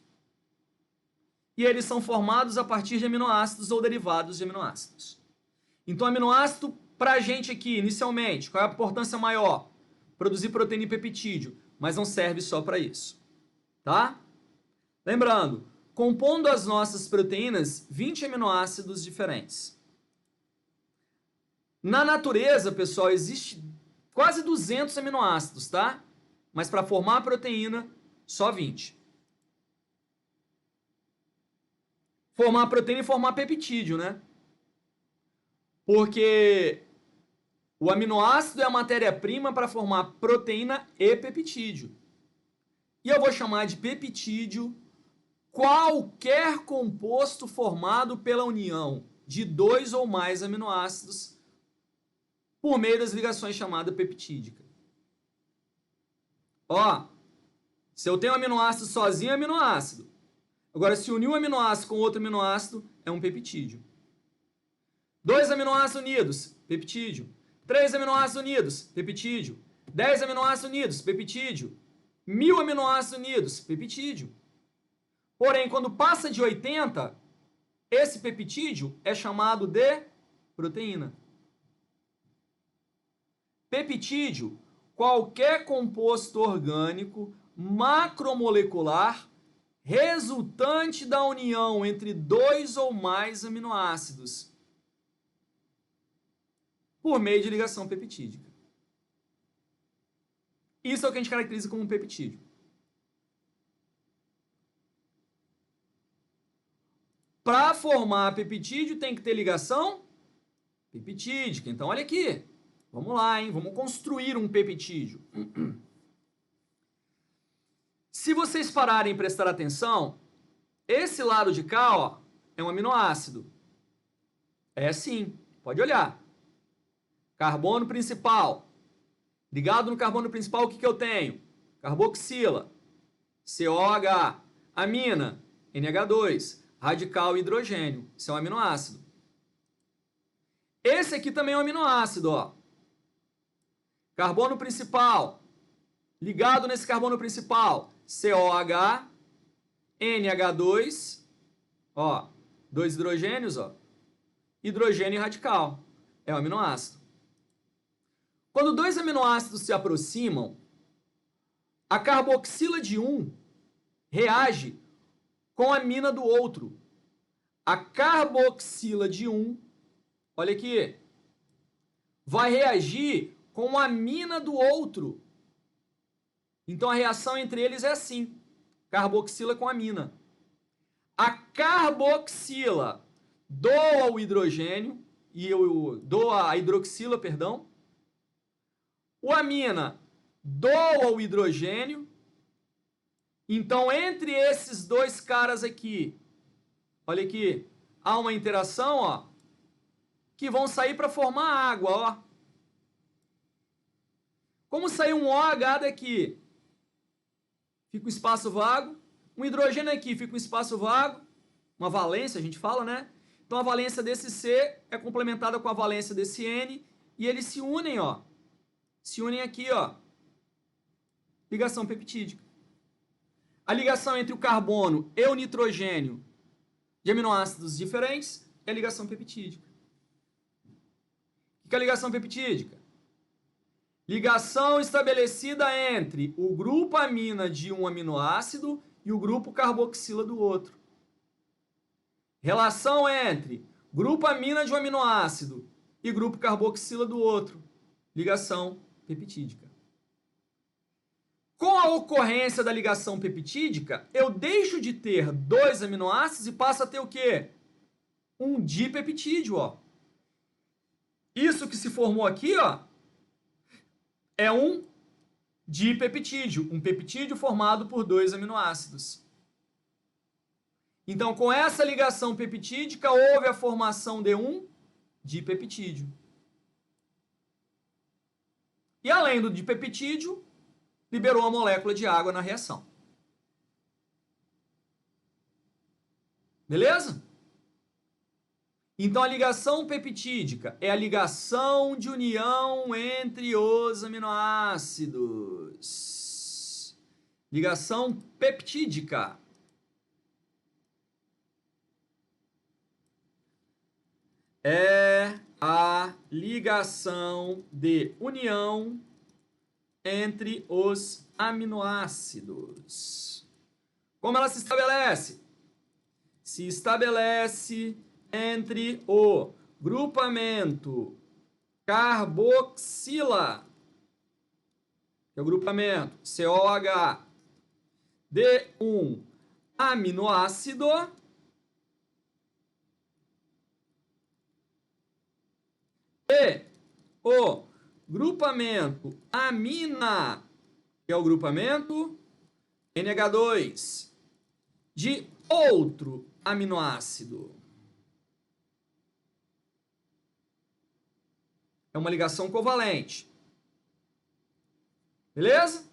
E eles são formados a partir de aminoácidos ou derivados de aminoácidos. Então, aminoácido, para a gente aqui, inicialmente, qual é a importância maior? Produzir proteína e peptídeo, mas não serve só para isso. Tá? Lembrando, compondo as nossas proteínas, 20 aminoácidos diferentes. Na natureza, pessoal, existe quase 200 aminoácidos, tá? Mas para formar a proteína, só 20. Formar a proteína e formar peptídeo, né? Porque o aminoácido é a matéria-prima para formar proteína e peptídeo. E eu vou chamar de peptídeo qualquer composto formado pela união de 2 ou mais aminoácidos por meio das ligações chamadas peptídica. Ó, se eu tenho um aminoácido sozinho, é aminoácido. Agora, se unir um aminoácido com outro aminoácido, é um peptídeo. 2 aminoácidos unidos, peptídeo. 3 aminoácidos unidos, peptídeo. 10 aminoácidos unidos, peptídeo. 1000 aminoácidos unidos, peptídeo. Porém, quando passa de 80, esse peptídeo é chamado de proteína. Peptídeo, qualquer composto orgânico macromolecular resultante da união entre 2 ou mais aminoácidos por meio de ligação peptídica. Isso é o que a gente caracteriza como peptídeo. Para formar peptídeo tem que ter ligação peptídica. Então, olha aqui. Vamos lá, hein? Vamos construir um peptídeo. Se vocês pararem e prestar atenção, esse lado de cá, ó, é um aminoácido. É sim, pode olhar. Carbono principal. Ligado no carbono principal, o que eu tenho? Carboxila, COH, amina, NH2, radical hidrogênio. Isso é um aminoácido. Esse aqui também é um aminoácido, ó. Carbono principal. Ligado nesse carbono principal, COH, NH2, ó, 2 hidrogênios, ó, hidrogênio radical, é um aminoácido. Quando 2 aminoácidos se aproximam, a carboxila de um reage com a amina do outro. A carboxila de um, olha aqui, vai reagir com a amina do outro. Então a reação entre eles é assim: carboxila com amina. A carboxila doa o hidrogênio e doa a hidroxila, perdão. O amina doa o hidrogênio. Então entre esses dois caras aqui, olha aqui, há uma interação, ó, que vão sair para formar água, ó. Como sair um OH daqui? Fica um espaço vago. Um hidrogênio aqui fica um espaço vago. Uma valência, a gente fala, né? Então a valência desse C é complementada com a valência desse N. E eles se unem, ó. Se unem aqui, ó. Ligação peptídica. A ligação entre o carbono e o nitrogênio de aminoácidos diferentes é a ligação peptídica. O que é a ligação peptídica? Ligação estabelecida entre o grupo amina de um aminoácido e o grupo carboxila do outro. Relação entre grupo amina de um aminoácido e grupo carboxila do outro. Ligação peptídica. Com a ocorrência da ligação peptídica, eu deixo de ter 2 aminoácidos e passo a ter o quê? Um dipeptídeo, ó. Isso que se formou aqui, ó, é um dipeptídeo, um peptídeo formado por 2 aminoácidos. Então, com essa ligação peptídica, houve a formação de um dipeptídeo. E além do dipeptídeo, liberou a molécula de água na reação. Beleza? Então, a ligação peptídica é a ligação de união entre os aminoácidos. Ligação peptídica. É a ligação de união entre os aminoácidos. Como ela se estabelece? Se estabelece entre o grupamento carboxila, que é o grupamento COH, de um aminoácido e o grupamento amina, que é o grupamento NH2, de outro aminoácido. É uma ligação covalente. Beleza?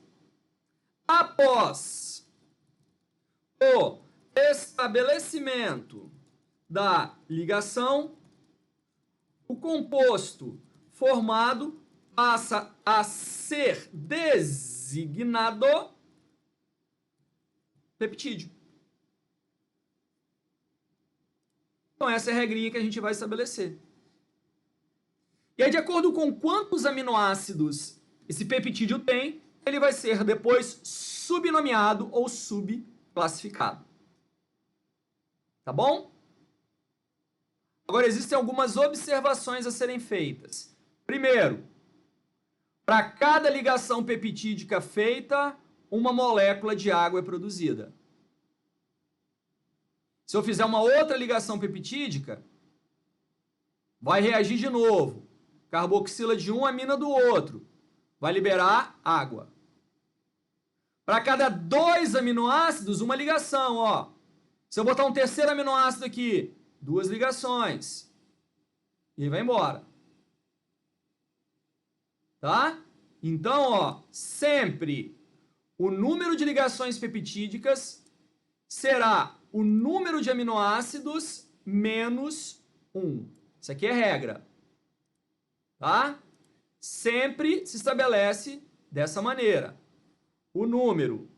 Após o estabelecimento da ligação, o composto formado passa a ser designado peptídeo. Então, essa é a regrinha que a gente vai estabelecer. E aí, de acordo com quantos aminoácidos esse peptídeo tem, ele vai ser depois subnomeado ou subclassificado. Tá bom? Agora, existem algumas observações a serem feitas. Primeiro, para cada ligação peptídica feita, uma molécula de água é produzida. Se eu fizer uma outra ligação peptídica, vai reagir de novo. Carboxila de um, amina do outro. Vai liberar água. Para cada 2 aminoácidos, uma ligação, ó. Se eu botar um terceiro aminoácido aqui, 2 ligações. E vai embora. Tá? Então, ó, sempre o número de ligações peptídicas será o número de aminoácidos menos 1. Isso aqui é regra. Tá? Sempre se estabelece dessa maneira. O número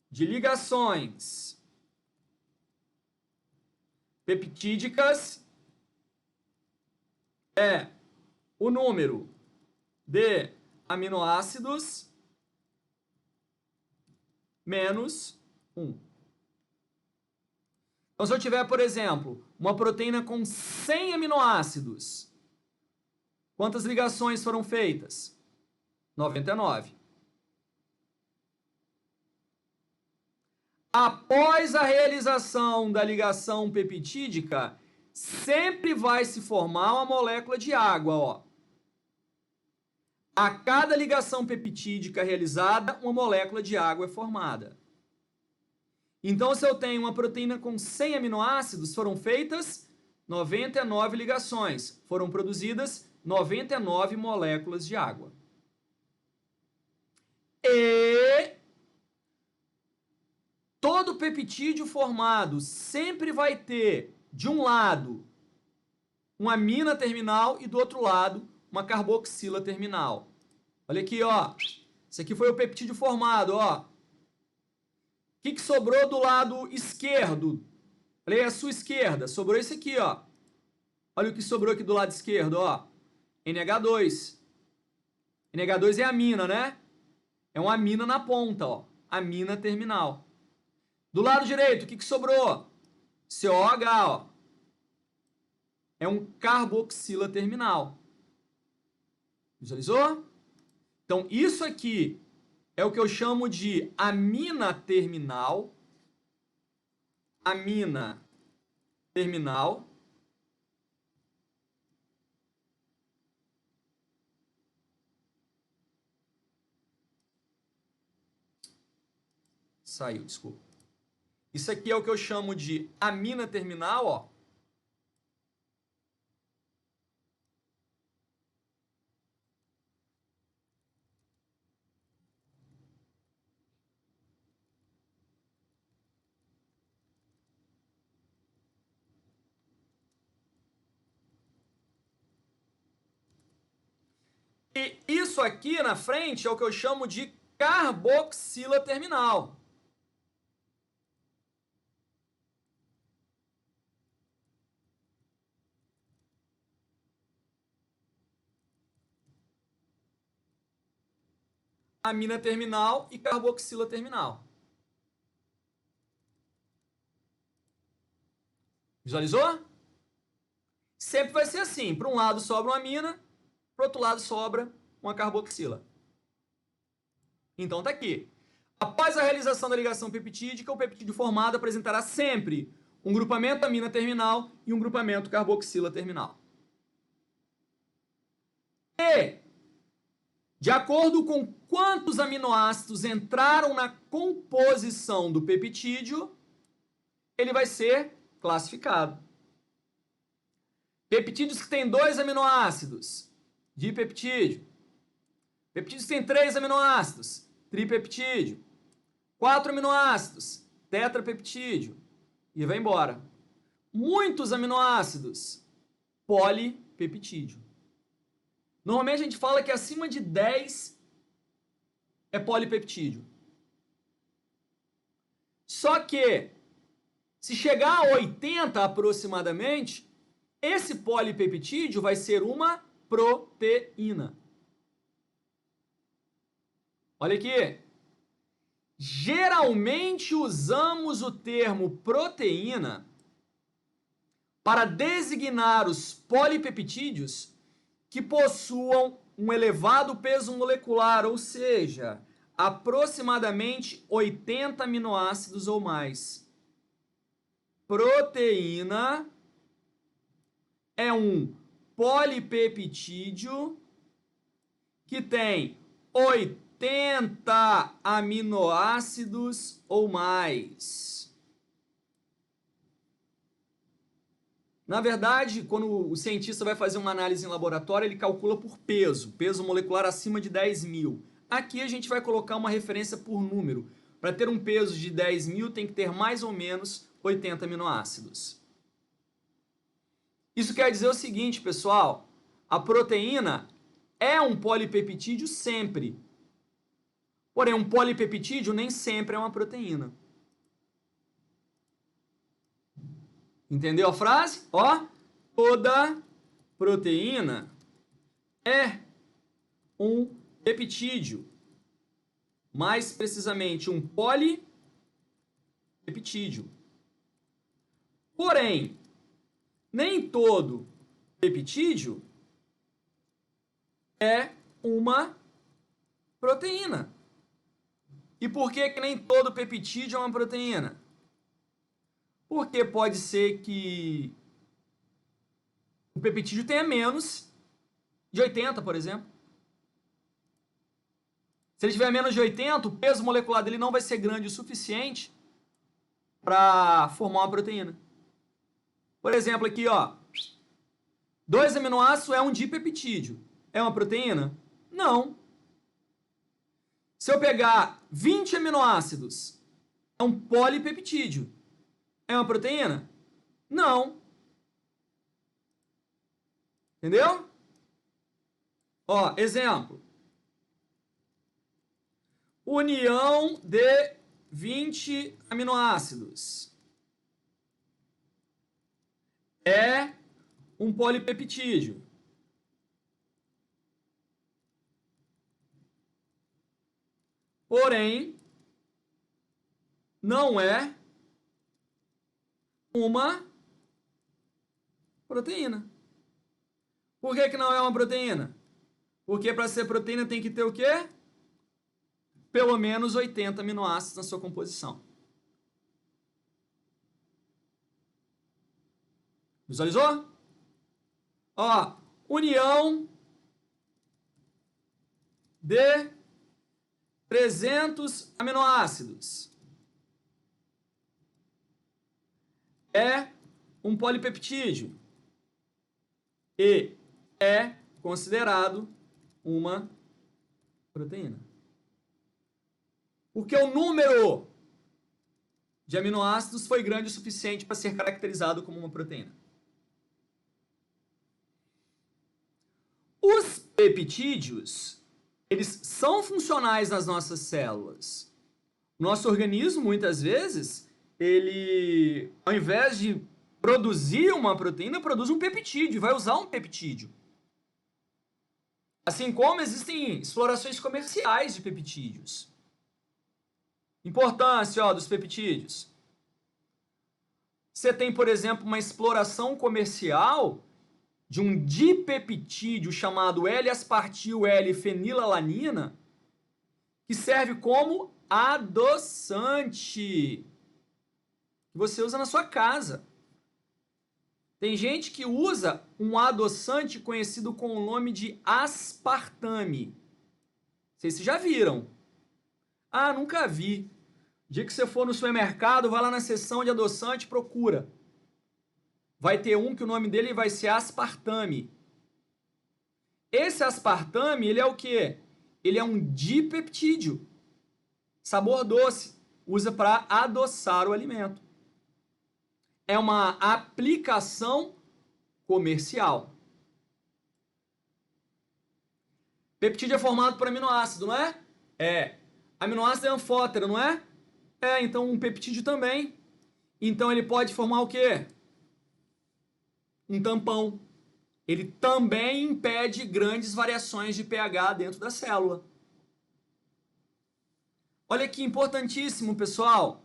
de ligações peptídicas é o número de aminoácidos menos 1. Então, se eu tiver, por exemplo, uma proteína com 100 aminoácidos, quantas ligações foram feitas? 99. Após a realização da ligação peptídica, sempre vai se formar uma molécula de água, ó. A cada ligação peptídica realizada, uma molécula de água é formada. Então, se eu tenho uma proteína com 100 aminoácidos, foram feitas 99 ligações. Foram produzidas 99 moléculas de água. E todo peptídeo formado sempre vai ter, de um lado, uma amina terminal e do outro lado, uma carboxila terminal. Olha aqui, ó. Esse aqui foi o peptídeo formado, ó. O que sobrou do lado esquerdo? Olha aí a sua esquerda. Sobrou esse aqui, ó. Olha o que sobrou aqui do lado esquerdo, ó. NH2. NH2 é amina, né? É uma amina na ponta, ó. Amina terminal. Do lado direito, o que sobrou? COH, ó. É um carboxila terminal. Visualizou? Então, isso aqui é o que eu chamo de amina terminal. Amina terminal. Saiu, desculpa. Isso aqui é o que eu chamo de amina terminal, ó. E isso aqui na frente é o que eu chamo de carboxila terminal. Amina terminal e carboxila terminal. Visualizou? Sempre vai ser assim. Para um lado sobra uma amina, para o outro lado sobra uma carboxila. Então tá aqui. Após a realização da ligação peptídica, o peptídeo formado apresentará sempre um grupamento amina terminal e um grupamento carboxila terminal. E, de acordo com quantos aminoácidos entraram na composição do peptídeo, ele vai ser classificado. Peptídeos que têm 2 aminoácidos, dipeptídeo. Peptídeos que têm 3 aminoácidos, tripeptídeo. 4 aminoácidos, tetrapeptídeo. E vai embora. Muitos aminoácidos, polipeptídeo. Normalmente a gente fala que acima de 10 é polipeptídeo. Só que, se chegar a 80 aproximadamente, esse polipeptídeo vai ser uma proteína. Olha aqui. Geralmente usamos o termo proteína para designar os polipeptídeos que possuam um elevado peso molecular, ou seja, aproximadamente 80 aminoácidos ou mais. Proteína é um polipeptídeo que tem 80 aminoácidos ou mais. Na verdade, quando o cientista vai fazer uma análise em laboratório, ele calcula por peso molecular acima de 10.000. Aqui a gente vai colocar uma referência por número. Para ter um peso de 10.000, tem que ter mais ou menos 80 aminoácidos. Isso quer dizer o seguinte, pessoal, a proteína é um polipeptídeo sempre. Porém, um polipeptídeo nem sempre é uma proteína. Entendeu a frase? Ó, toda proteína é um peptídeo. Mais precisamente, um polipeptídeo. Porém, nem todo peptídeo é uma proteína. E por que nem todo peptídeo é uma proteína? Porque pode ser que o peptídeo tenha menos de 80, por exemplo. Se ele tiver menos de 80, o peso molecular dele não vai ser grande o suficiente para formar uma proteína. Por exemplo, aqui, ó, 2 aminoácidos é um dipeptídeo. É uma proteína? Não. Se eu pegar 20 aminoácidos, é um polipeptídeo. É uma proteína? Não. Entendeu? Ó, exemplo. União de 20 aminoácidos. É um polipeptídeo. Porém, não é uma proteína. Por que não é uma proteína? Porque para ser proteína tem que ter o quê? Pelo menos 80 aminoácidos na sua composição. Visualizou? Ó, união de 300 aminoácidos é um polipeptídeo e é considerado uma proteína. Porque o número de aminoácidos foi grande o suficiente para ser caracterizado como uma proteína. Os peptídeos, eles são funcionais nas nossas células. O nosso organismo, muitas vezes, ele, ao invés de produzir uma proteína, produz um peptídeo, vai usar um peptídeo. Assim como existem explorações comerciais de peptídeos. Importância, dos peptídeos. Você tem, por exemplo, uma exploração comercial de um dipeptídeo chamado L-aspartil L-fenilalanina, que serve como adoçante, que você usa na sua casa. Tem gente que usa um adoçante conhecido com o nome de aspartame. Vocês já viram? Ah, nunca vi. O dia que você for no supermercado, vai lá na seção de adoçante e procura. Vai ter um que o nome dele vai ser aspartame. Esse aspartame, ele é o quê? Ele é um dipeptídeo. Sabor doce. Usa para adoçar o alimento. É uma aplicação comercial. Peptídeo é formado por aminoácido, não é? É. Aminoácido é anfótero, não é? É, então um peptídeo também. Então ele pode formar o quê? Um tampão. Ele também impede grandes variações de pH dentro da célula. Olha que importantíssimo, pessoal.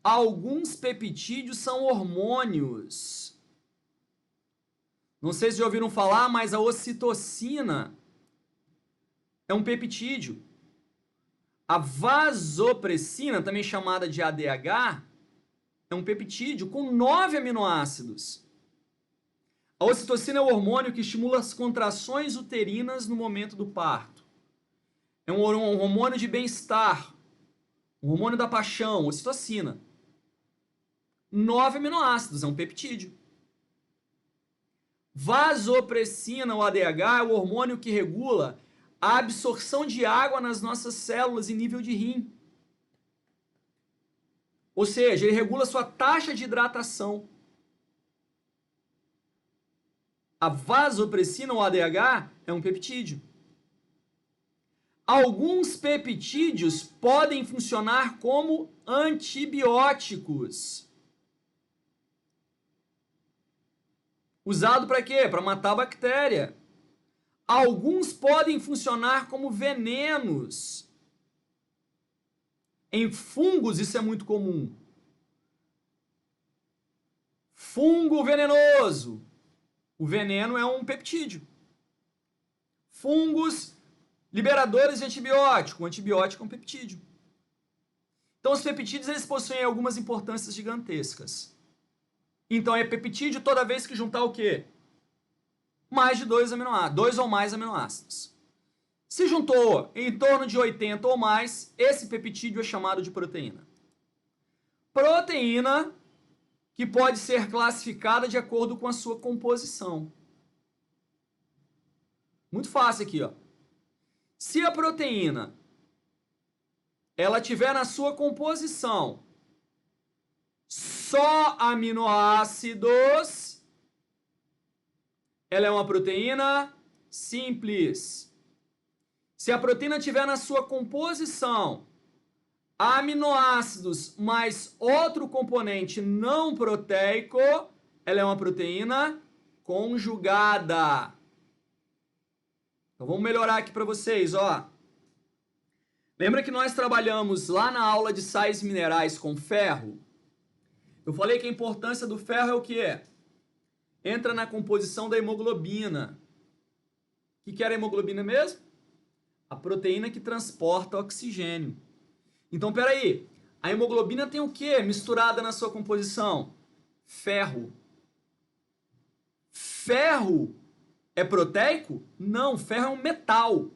Alguns peptídeos são hormônios. Não sei se já ouviram falar, mas a ocitocina é um peptídeo. A vasopressina, também chamada de ADH, é um peptídeo com 9 aminoácidos. A ocitocina é o hormônio que estimula as contrações uterinas no momento do parto. É um hormônio de bem-estar, um hormônio da paixão, ocitocina. 9 aminoácidos, é um peptídeo. Vasopressina, ou ADH, é o hormônio que regula a absorção de água nas nossas células em nível de rim. Ou seja, ele regula a sua taxa de hidratação. A vasopressina, ou ADH, é um peptídeo. Alguns peptídeos podem funcionar como antibióticos. Usado para quê? Para matar a bactéria. Alguns podem funcionar como venenos. Em fungos isso é muito comum. Fungo venenoso. O veneno é um peptídeo. Fungos liberadores de antibiótico. O antibiótico é um peptídeo. Então os peptídeos eles possuem algumas importâncias gigantescas. Então é peptídeo toda vez que juntar o quê? Mais de 2 aminoácidos, 2 ou mais aminoácidos. Se juntou em torno de 80 ou mais, esse peptídeo é chamado de proteína. Proteína que pode ser classificada de acordo com a sua composição. Muito fácil aqui, ó. Se a proteína ela tiver na sua composição só aminoácidos, ela é uma proteína simples. Se a proteína tiver na sua composição aminoácidos mais outro componente não proteico, ela é uma proteína conjugada. Então vamos melhorar aqui para vocês, ó. Lembra que nós trabalhamos lá na aula de sais minerais com ferro? Eu falei que a importância do ferro é o quê? Entra na composição da hemoglobina. O que era a hemoglobina mesmo? A proteína que transporta oxigênio. Então, peraí. A hemoglobina tem o quê misturada na sua composição? Ferro. Ferro é proteico? Não, ferro é um metal.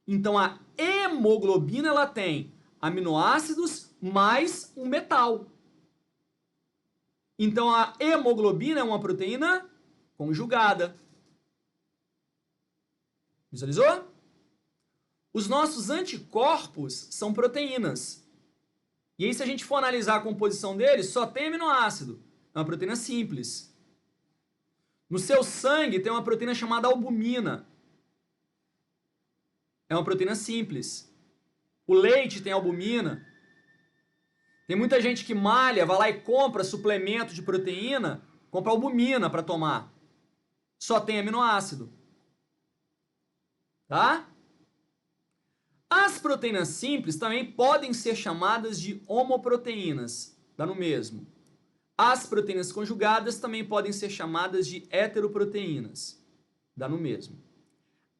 Então, a hemoglobina ela tem aminoácidos mais um metal. Então, a hemoglobina é uma proteína conjugada. Visualizou? Os nossos anticorpos são proteínas. E aí, se a gente for analisar a composição deles, só tem aminoácido. É uma proteína simples. No seu sangue tem uma proteína chamada albumina. É uma proteína simples. O leite tem albumina. Tem muita gente que malha, vai lá e compra suplemento de proteína, compra albumina para tomar. Só tem aminoácido. Tá? As proteínas simples também podem ser chamadas de homoproteínas. Dá no mesmo. As proteínas conjugadas também podem ser chamadas de heteroproteínas. Dá no mesmo.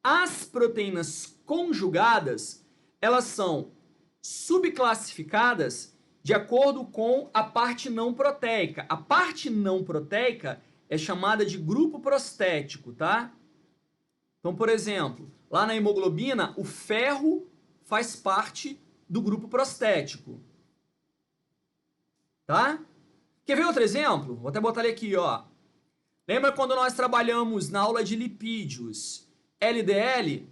As proteínas conjugadas, elas são subclassificadas de acordo com a parte não proteica. A parte não proteica é chamada de grupo prostético, tá? Então, por exemplo, lá na hemoglobina, o ferro faz parte do grupo prostético. Tá? Quer ver outro exemplo? Vou até botar ele aqui, ó. Lembra quando nós trabalhamos na aula de lipídios? LDL?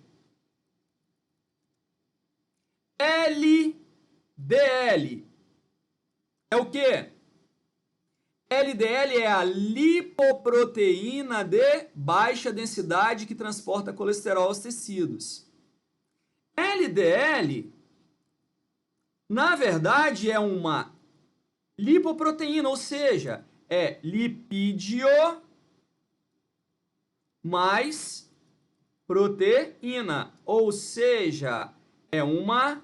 LDL é o quê? LDL é a lipoproteína de baixa densidade que transporta colesterol aos tecidos. LDL, na verdade, é uma lipoproteína, ou seja, é lipídio mais proteína, ou seja, é uma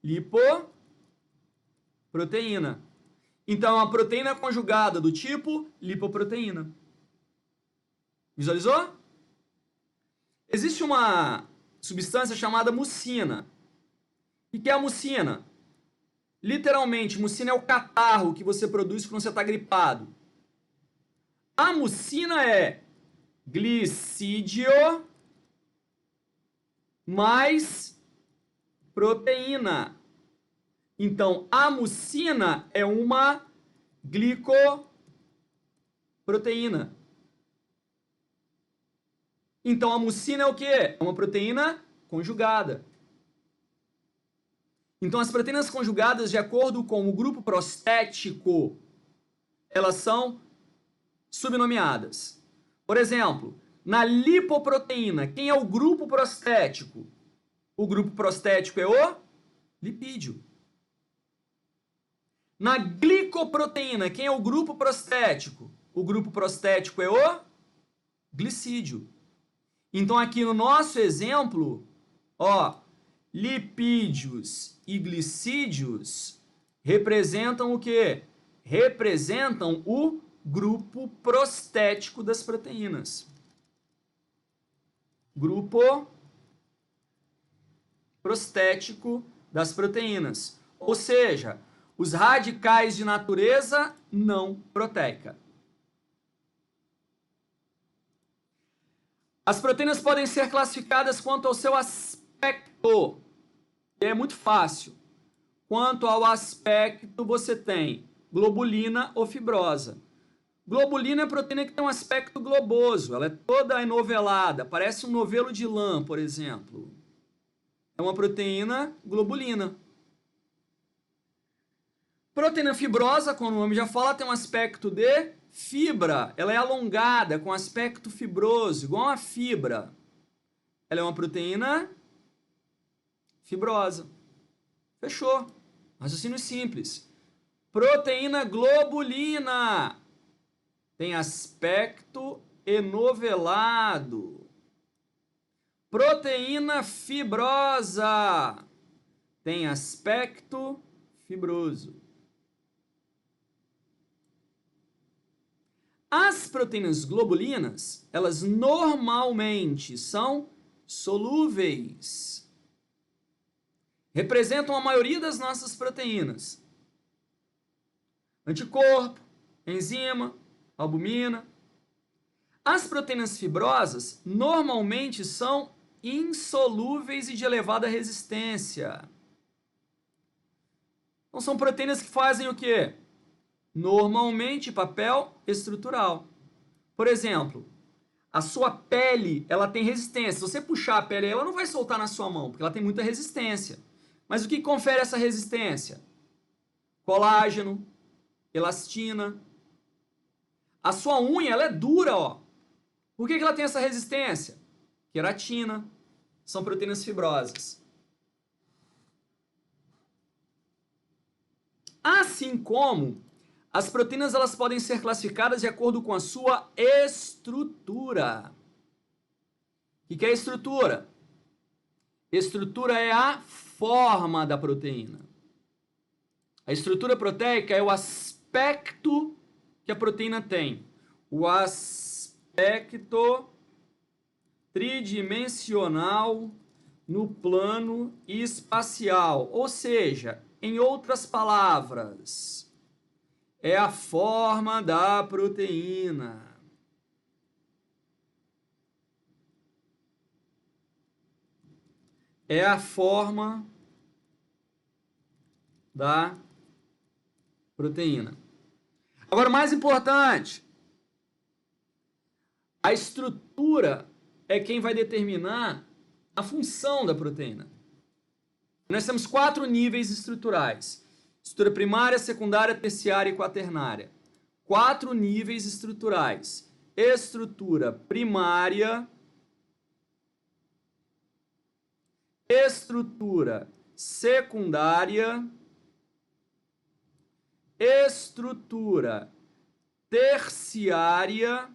lipoproteína. Então, é uma proteína conjugada do tipo lipoproteína. Visualizou? Existe uma substância chamada mucina. O que é a mucina? Literalmente, mucina é o catarro que você produz quando você está gripado. A mucina é glicídio mais proteína. Então, a mucina é uma glicoproteína. Então, a mucina é o quê? É uma proteína conjugada. Então, as proteínas conjugadas, de acordo com o grupo prostético, elas são subnomeadas. Por exemplo, na lipoproteína, quem é o grupo prostético? O grupo prostético é o lipídio. Na glicoproteína, quem é o grupo prostético? O grupo prostético é o glicídio. Então, aqui no nosso exemplo, ó, lipídios e glicídios representam o quê? Representam o grupo prostético das proteínas. Grupo prostético das proteínas. Ou seja, os radicais de natureza não proteica. As proteínas podem ser classificadas quanto ao seu aspecto. É muito fácil. Quanto ao aspecto, você tem globulina ou fibrosa. Globulina é a proteína que tem um aspecto globoso. Ela é toda enovelada, parece um novelo de lã, por exemplo. É uma proteína globulina. Proteína fibrosa, como o nome já fala, tem um aspecto de fibra. Ela é alongada, com aspecto fibroso, igual a fibra. Ela é uma proteína fibrosa. Fechou. Raciocínio simples. Proteína globulina tem aspecto enovelado. Proteína fibrosa tem aspecto fibroso. As proteínas globulinas, elas normalmente são solúveis. Representam a maioria das nossas proteínas. Anticorpo, enzima, albumina. As proteínas fibrosas normalmente são insolúveis e de elevada resistência. Então são proteínas que fazem o quê? Normalmente papel estrutural. Por exemplo, a sua pele, ela tem resistência. Se você puxar a pele, ela não vai soltar na sua mão, porque ela tem muita resistência. Mas o que confere essa resistência? Colágeno, elastina. A sua unha, ela é dura, ó. Por que ela tem essa resistência? Queratina. São proteínas fibrosas. Assim como as proteínas, elas podem ser classificadas de acordo com a sua estrutura. O que é estrutura? Estrutura é a forma da proteína. A estrutura proteica é o aspecto que a proteína tem. O aspecto tridimensional no plano espacial. Ou seja, em outras palavras, é a forma da proteína. É a forma da proteína. Agora, mais importante, a estrutura é quem vai determinar a função da proteína. Nós temos 4 níveis estruturais. Estrutura primária, secundária, terciária e quaternária. 4 níveis estruturais. Estrutura primária, estrutura secundária, estrutura terciária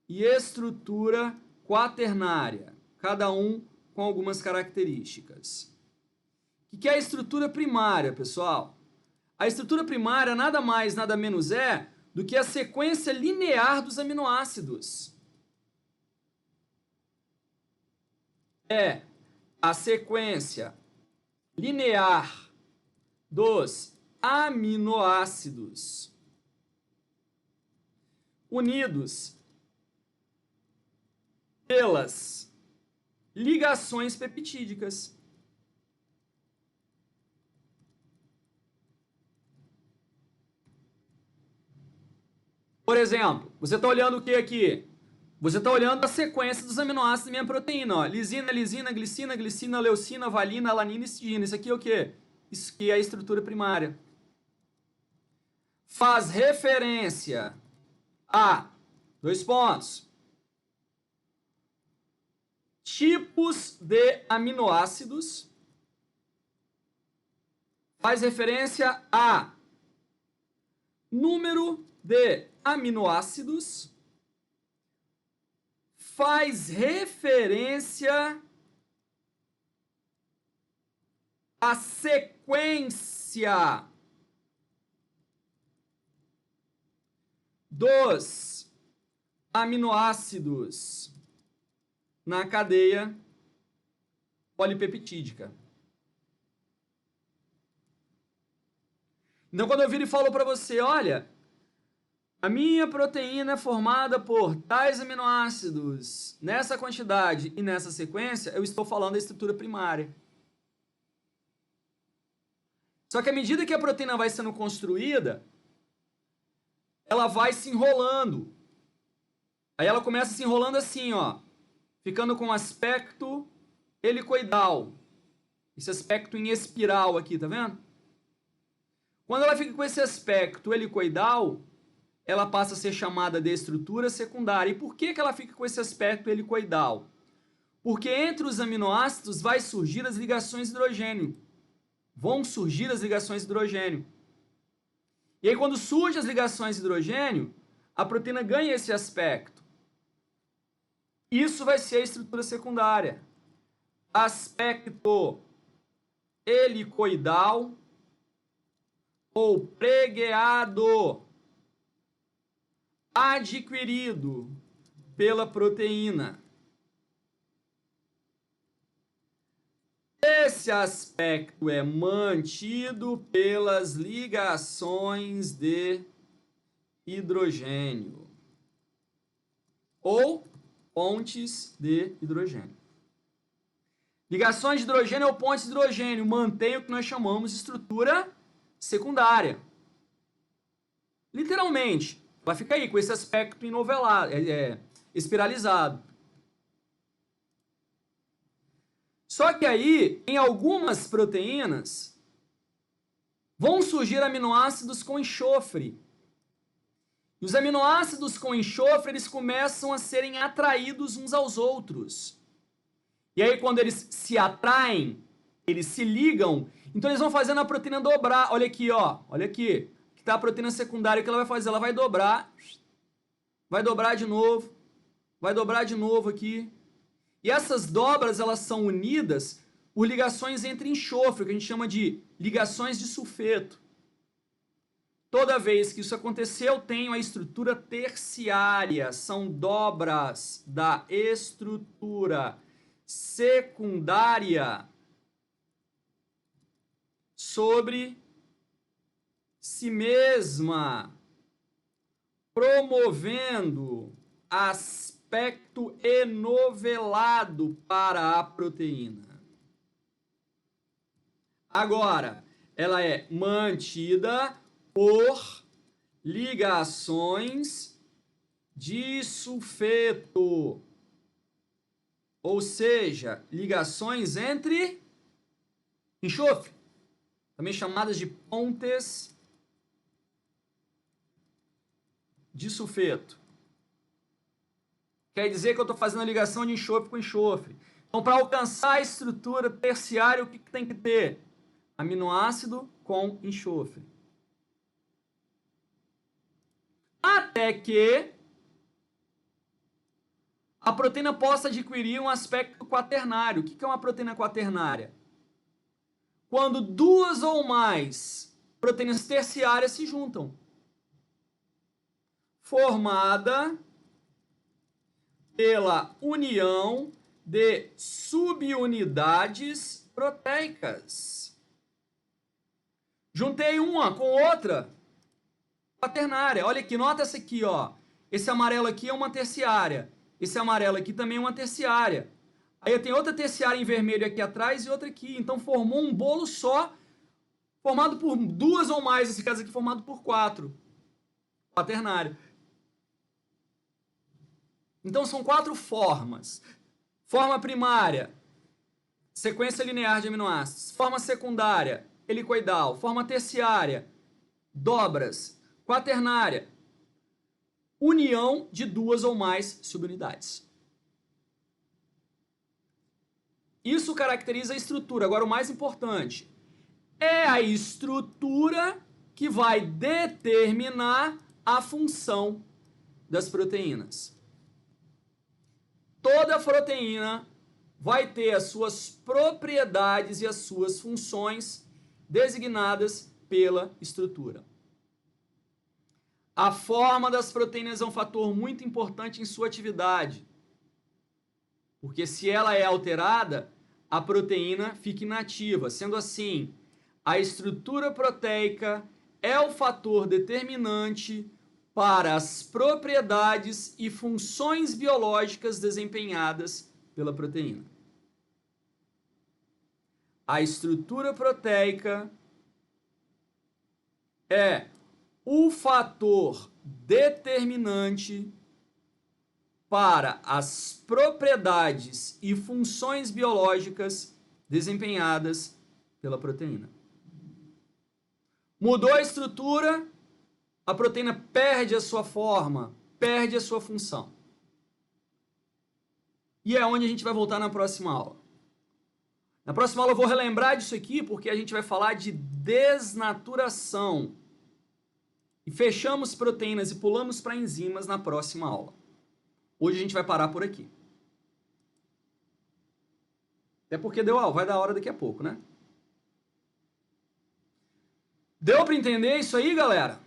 e estrutura quaternária, cada um com algumas características. O que é a estrutura primária, pessoal? A estrutura primária nada mais, nada menos é do que a sequência linear dos aminoácidos. É a sequência linear dos aminoácidos unidos pelas ligações peptídicas. Por exemplo, você está olhando o que aqui? Você está olhando a sequência dos aminoácidos da minha proteína. Ó. Lisina, lisina, glicina, glicina, leucina, valina, alanina e histidina. Isso aqui é o quê? Isso aqui é a estrutura primária. Faz referência a, 2 pontos, tipos de aminoácidos. Faz referência a número de aminoácidos. Faz referência à sequência dos aminoácidos na cadeia polipeptídica. Então, quando eu viro e falo para você, olha, a minha proteína é formada por tais aminoácidos nessa quantidade e nessa sequência, eu estou falando da estrutura primária. Só que à medida que a proteína vai sendo construída, ela vai se enrolando. Aí ela começa se enrolando assim, ó, ficando com aspecto helicoidal. Esse aspecto em espiral aqui, tá vendo? Quando ela fica com esse aspecto helicoidal, ela passa a ser chamada de estrutura secundária. E por que ela fica com esse aspecto helicoidal? Porque entre os aminoácidos vai surgir as ligações de hidrogênio. Vão surgir as ligações de hidrogênio. E aí quando surgem as ligações de hidrogênio, a proteína ganha esse aspecto. Isso vai ser a estrutura secundária. Aspecto helicoidal ou pregueado. adquirido pela proteína. Esse aspecto é mantido pelas ligações de hidrogênio ou pontes de hidrogênio. Ligações de hidrogênio ou pontes de hidrogênio mantêm o que nós chamamos de estrutura secundária. Literalmente, vai ficar aí com esse aspecto enovelado, espiralizado. Só que aí, em algumas proteínas, vão surgir aminoácidos com enxofre. E os aminoácidos com enxofre, eles começam a serem atraídos uns aos outros. E aí, quando eles se atraem, eles se ligam, então eles vão fazendo a proteína dobrar. Olha aqui, ó. Olha aqui. Que tá a proteína secundária, o que ela vai fazer? Ela vai dobrar de novo, vai dobrar de novo aqui. E essas dobras, elas são unidas por ligações entre enxofre, que a gente chama de ligações de sulfeto. Toda vez que isso aconteceu, eu tenho a estrutura terciária, são dobras da estrutura secundária sobre si mesma, promovendo aspecto enovelado para a proteína. Agora, ela é mantida por ligações de sulfeto, ou seja, ligações entre enxofre, também chamadas de pontes de sulfeto. Quer dizer que eu estou fazendo a ligação de enxofre com enxofre. Então, para alcançar a estrutura terciária, o que tem que ter? Aminoácido com enxofre. Até que a proteína possa adquirir um aspecto quaternário. O que é uma proteína quaternária? Quando duas ou mais proteínas terciárias se juntam. Formada pela união de subunidades proteicas. Juntei uma com outra quaternária. Olha aqui, nota essa aqui, ó. Esse amarelo aqui é uma terciária. Esse amarelo aqui também é uma terciária. Aí eu tenho outra terciária em vermelho aqui atrás e outra aqui. Então formou um bolo só, formado por duas ou mais. Esse caso aqui formado por 4. Quaternário. Então são 4 formas. Forma primária, sequência linear de aminoácidos. Forma secundária, helicoidal. Forma terciária, dobras. Quaternária, união de duas ou mais subunidades. Isso caracteriza a estrutura. Agora, o mais importante é a estrutura que vai determinar a função das proteínas. Toda proteína vai ter as suas propriedades e as suas funções designadas pela estrutura. A forma das proteínas é um fator muito importante em sua atividade, porque se ela é alterada, a proteína fica inativa. Sendo assim, a estrutura proteica é o fator determinante para as propriedades e funções biológicas desempenhadas pela proteína. A estrutura proteica é o fator determinante para as propriedades e funções biológicas desempenhadas pela proteína. Mudou a estrutura, a proteína perde a sua forma, perde a sua função. E é onde a gente vai voltar na próxima aula. Na próxima aula eu vou relembrar disso aqui, porque a gente vai falar de desnaturação. E fechamos proteínas e pulamos para enzimas na próxima aula. Hoje a gente vai parar por aqui. Até porque vai dar hora daqui a pouco, né? Deu para entender isso aí, galera?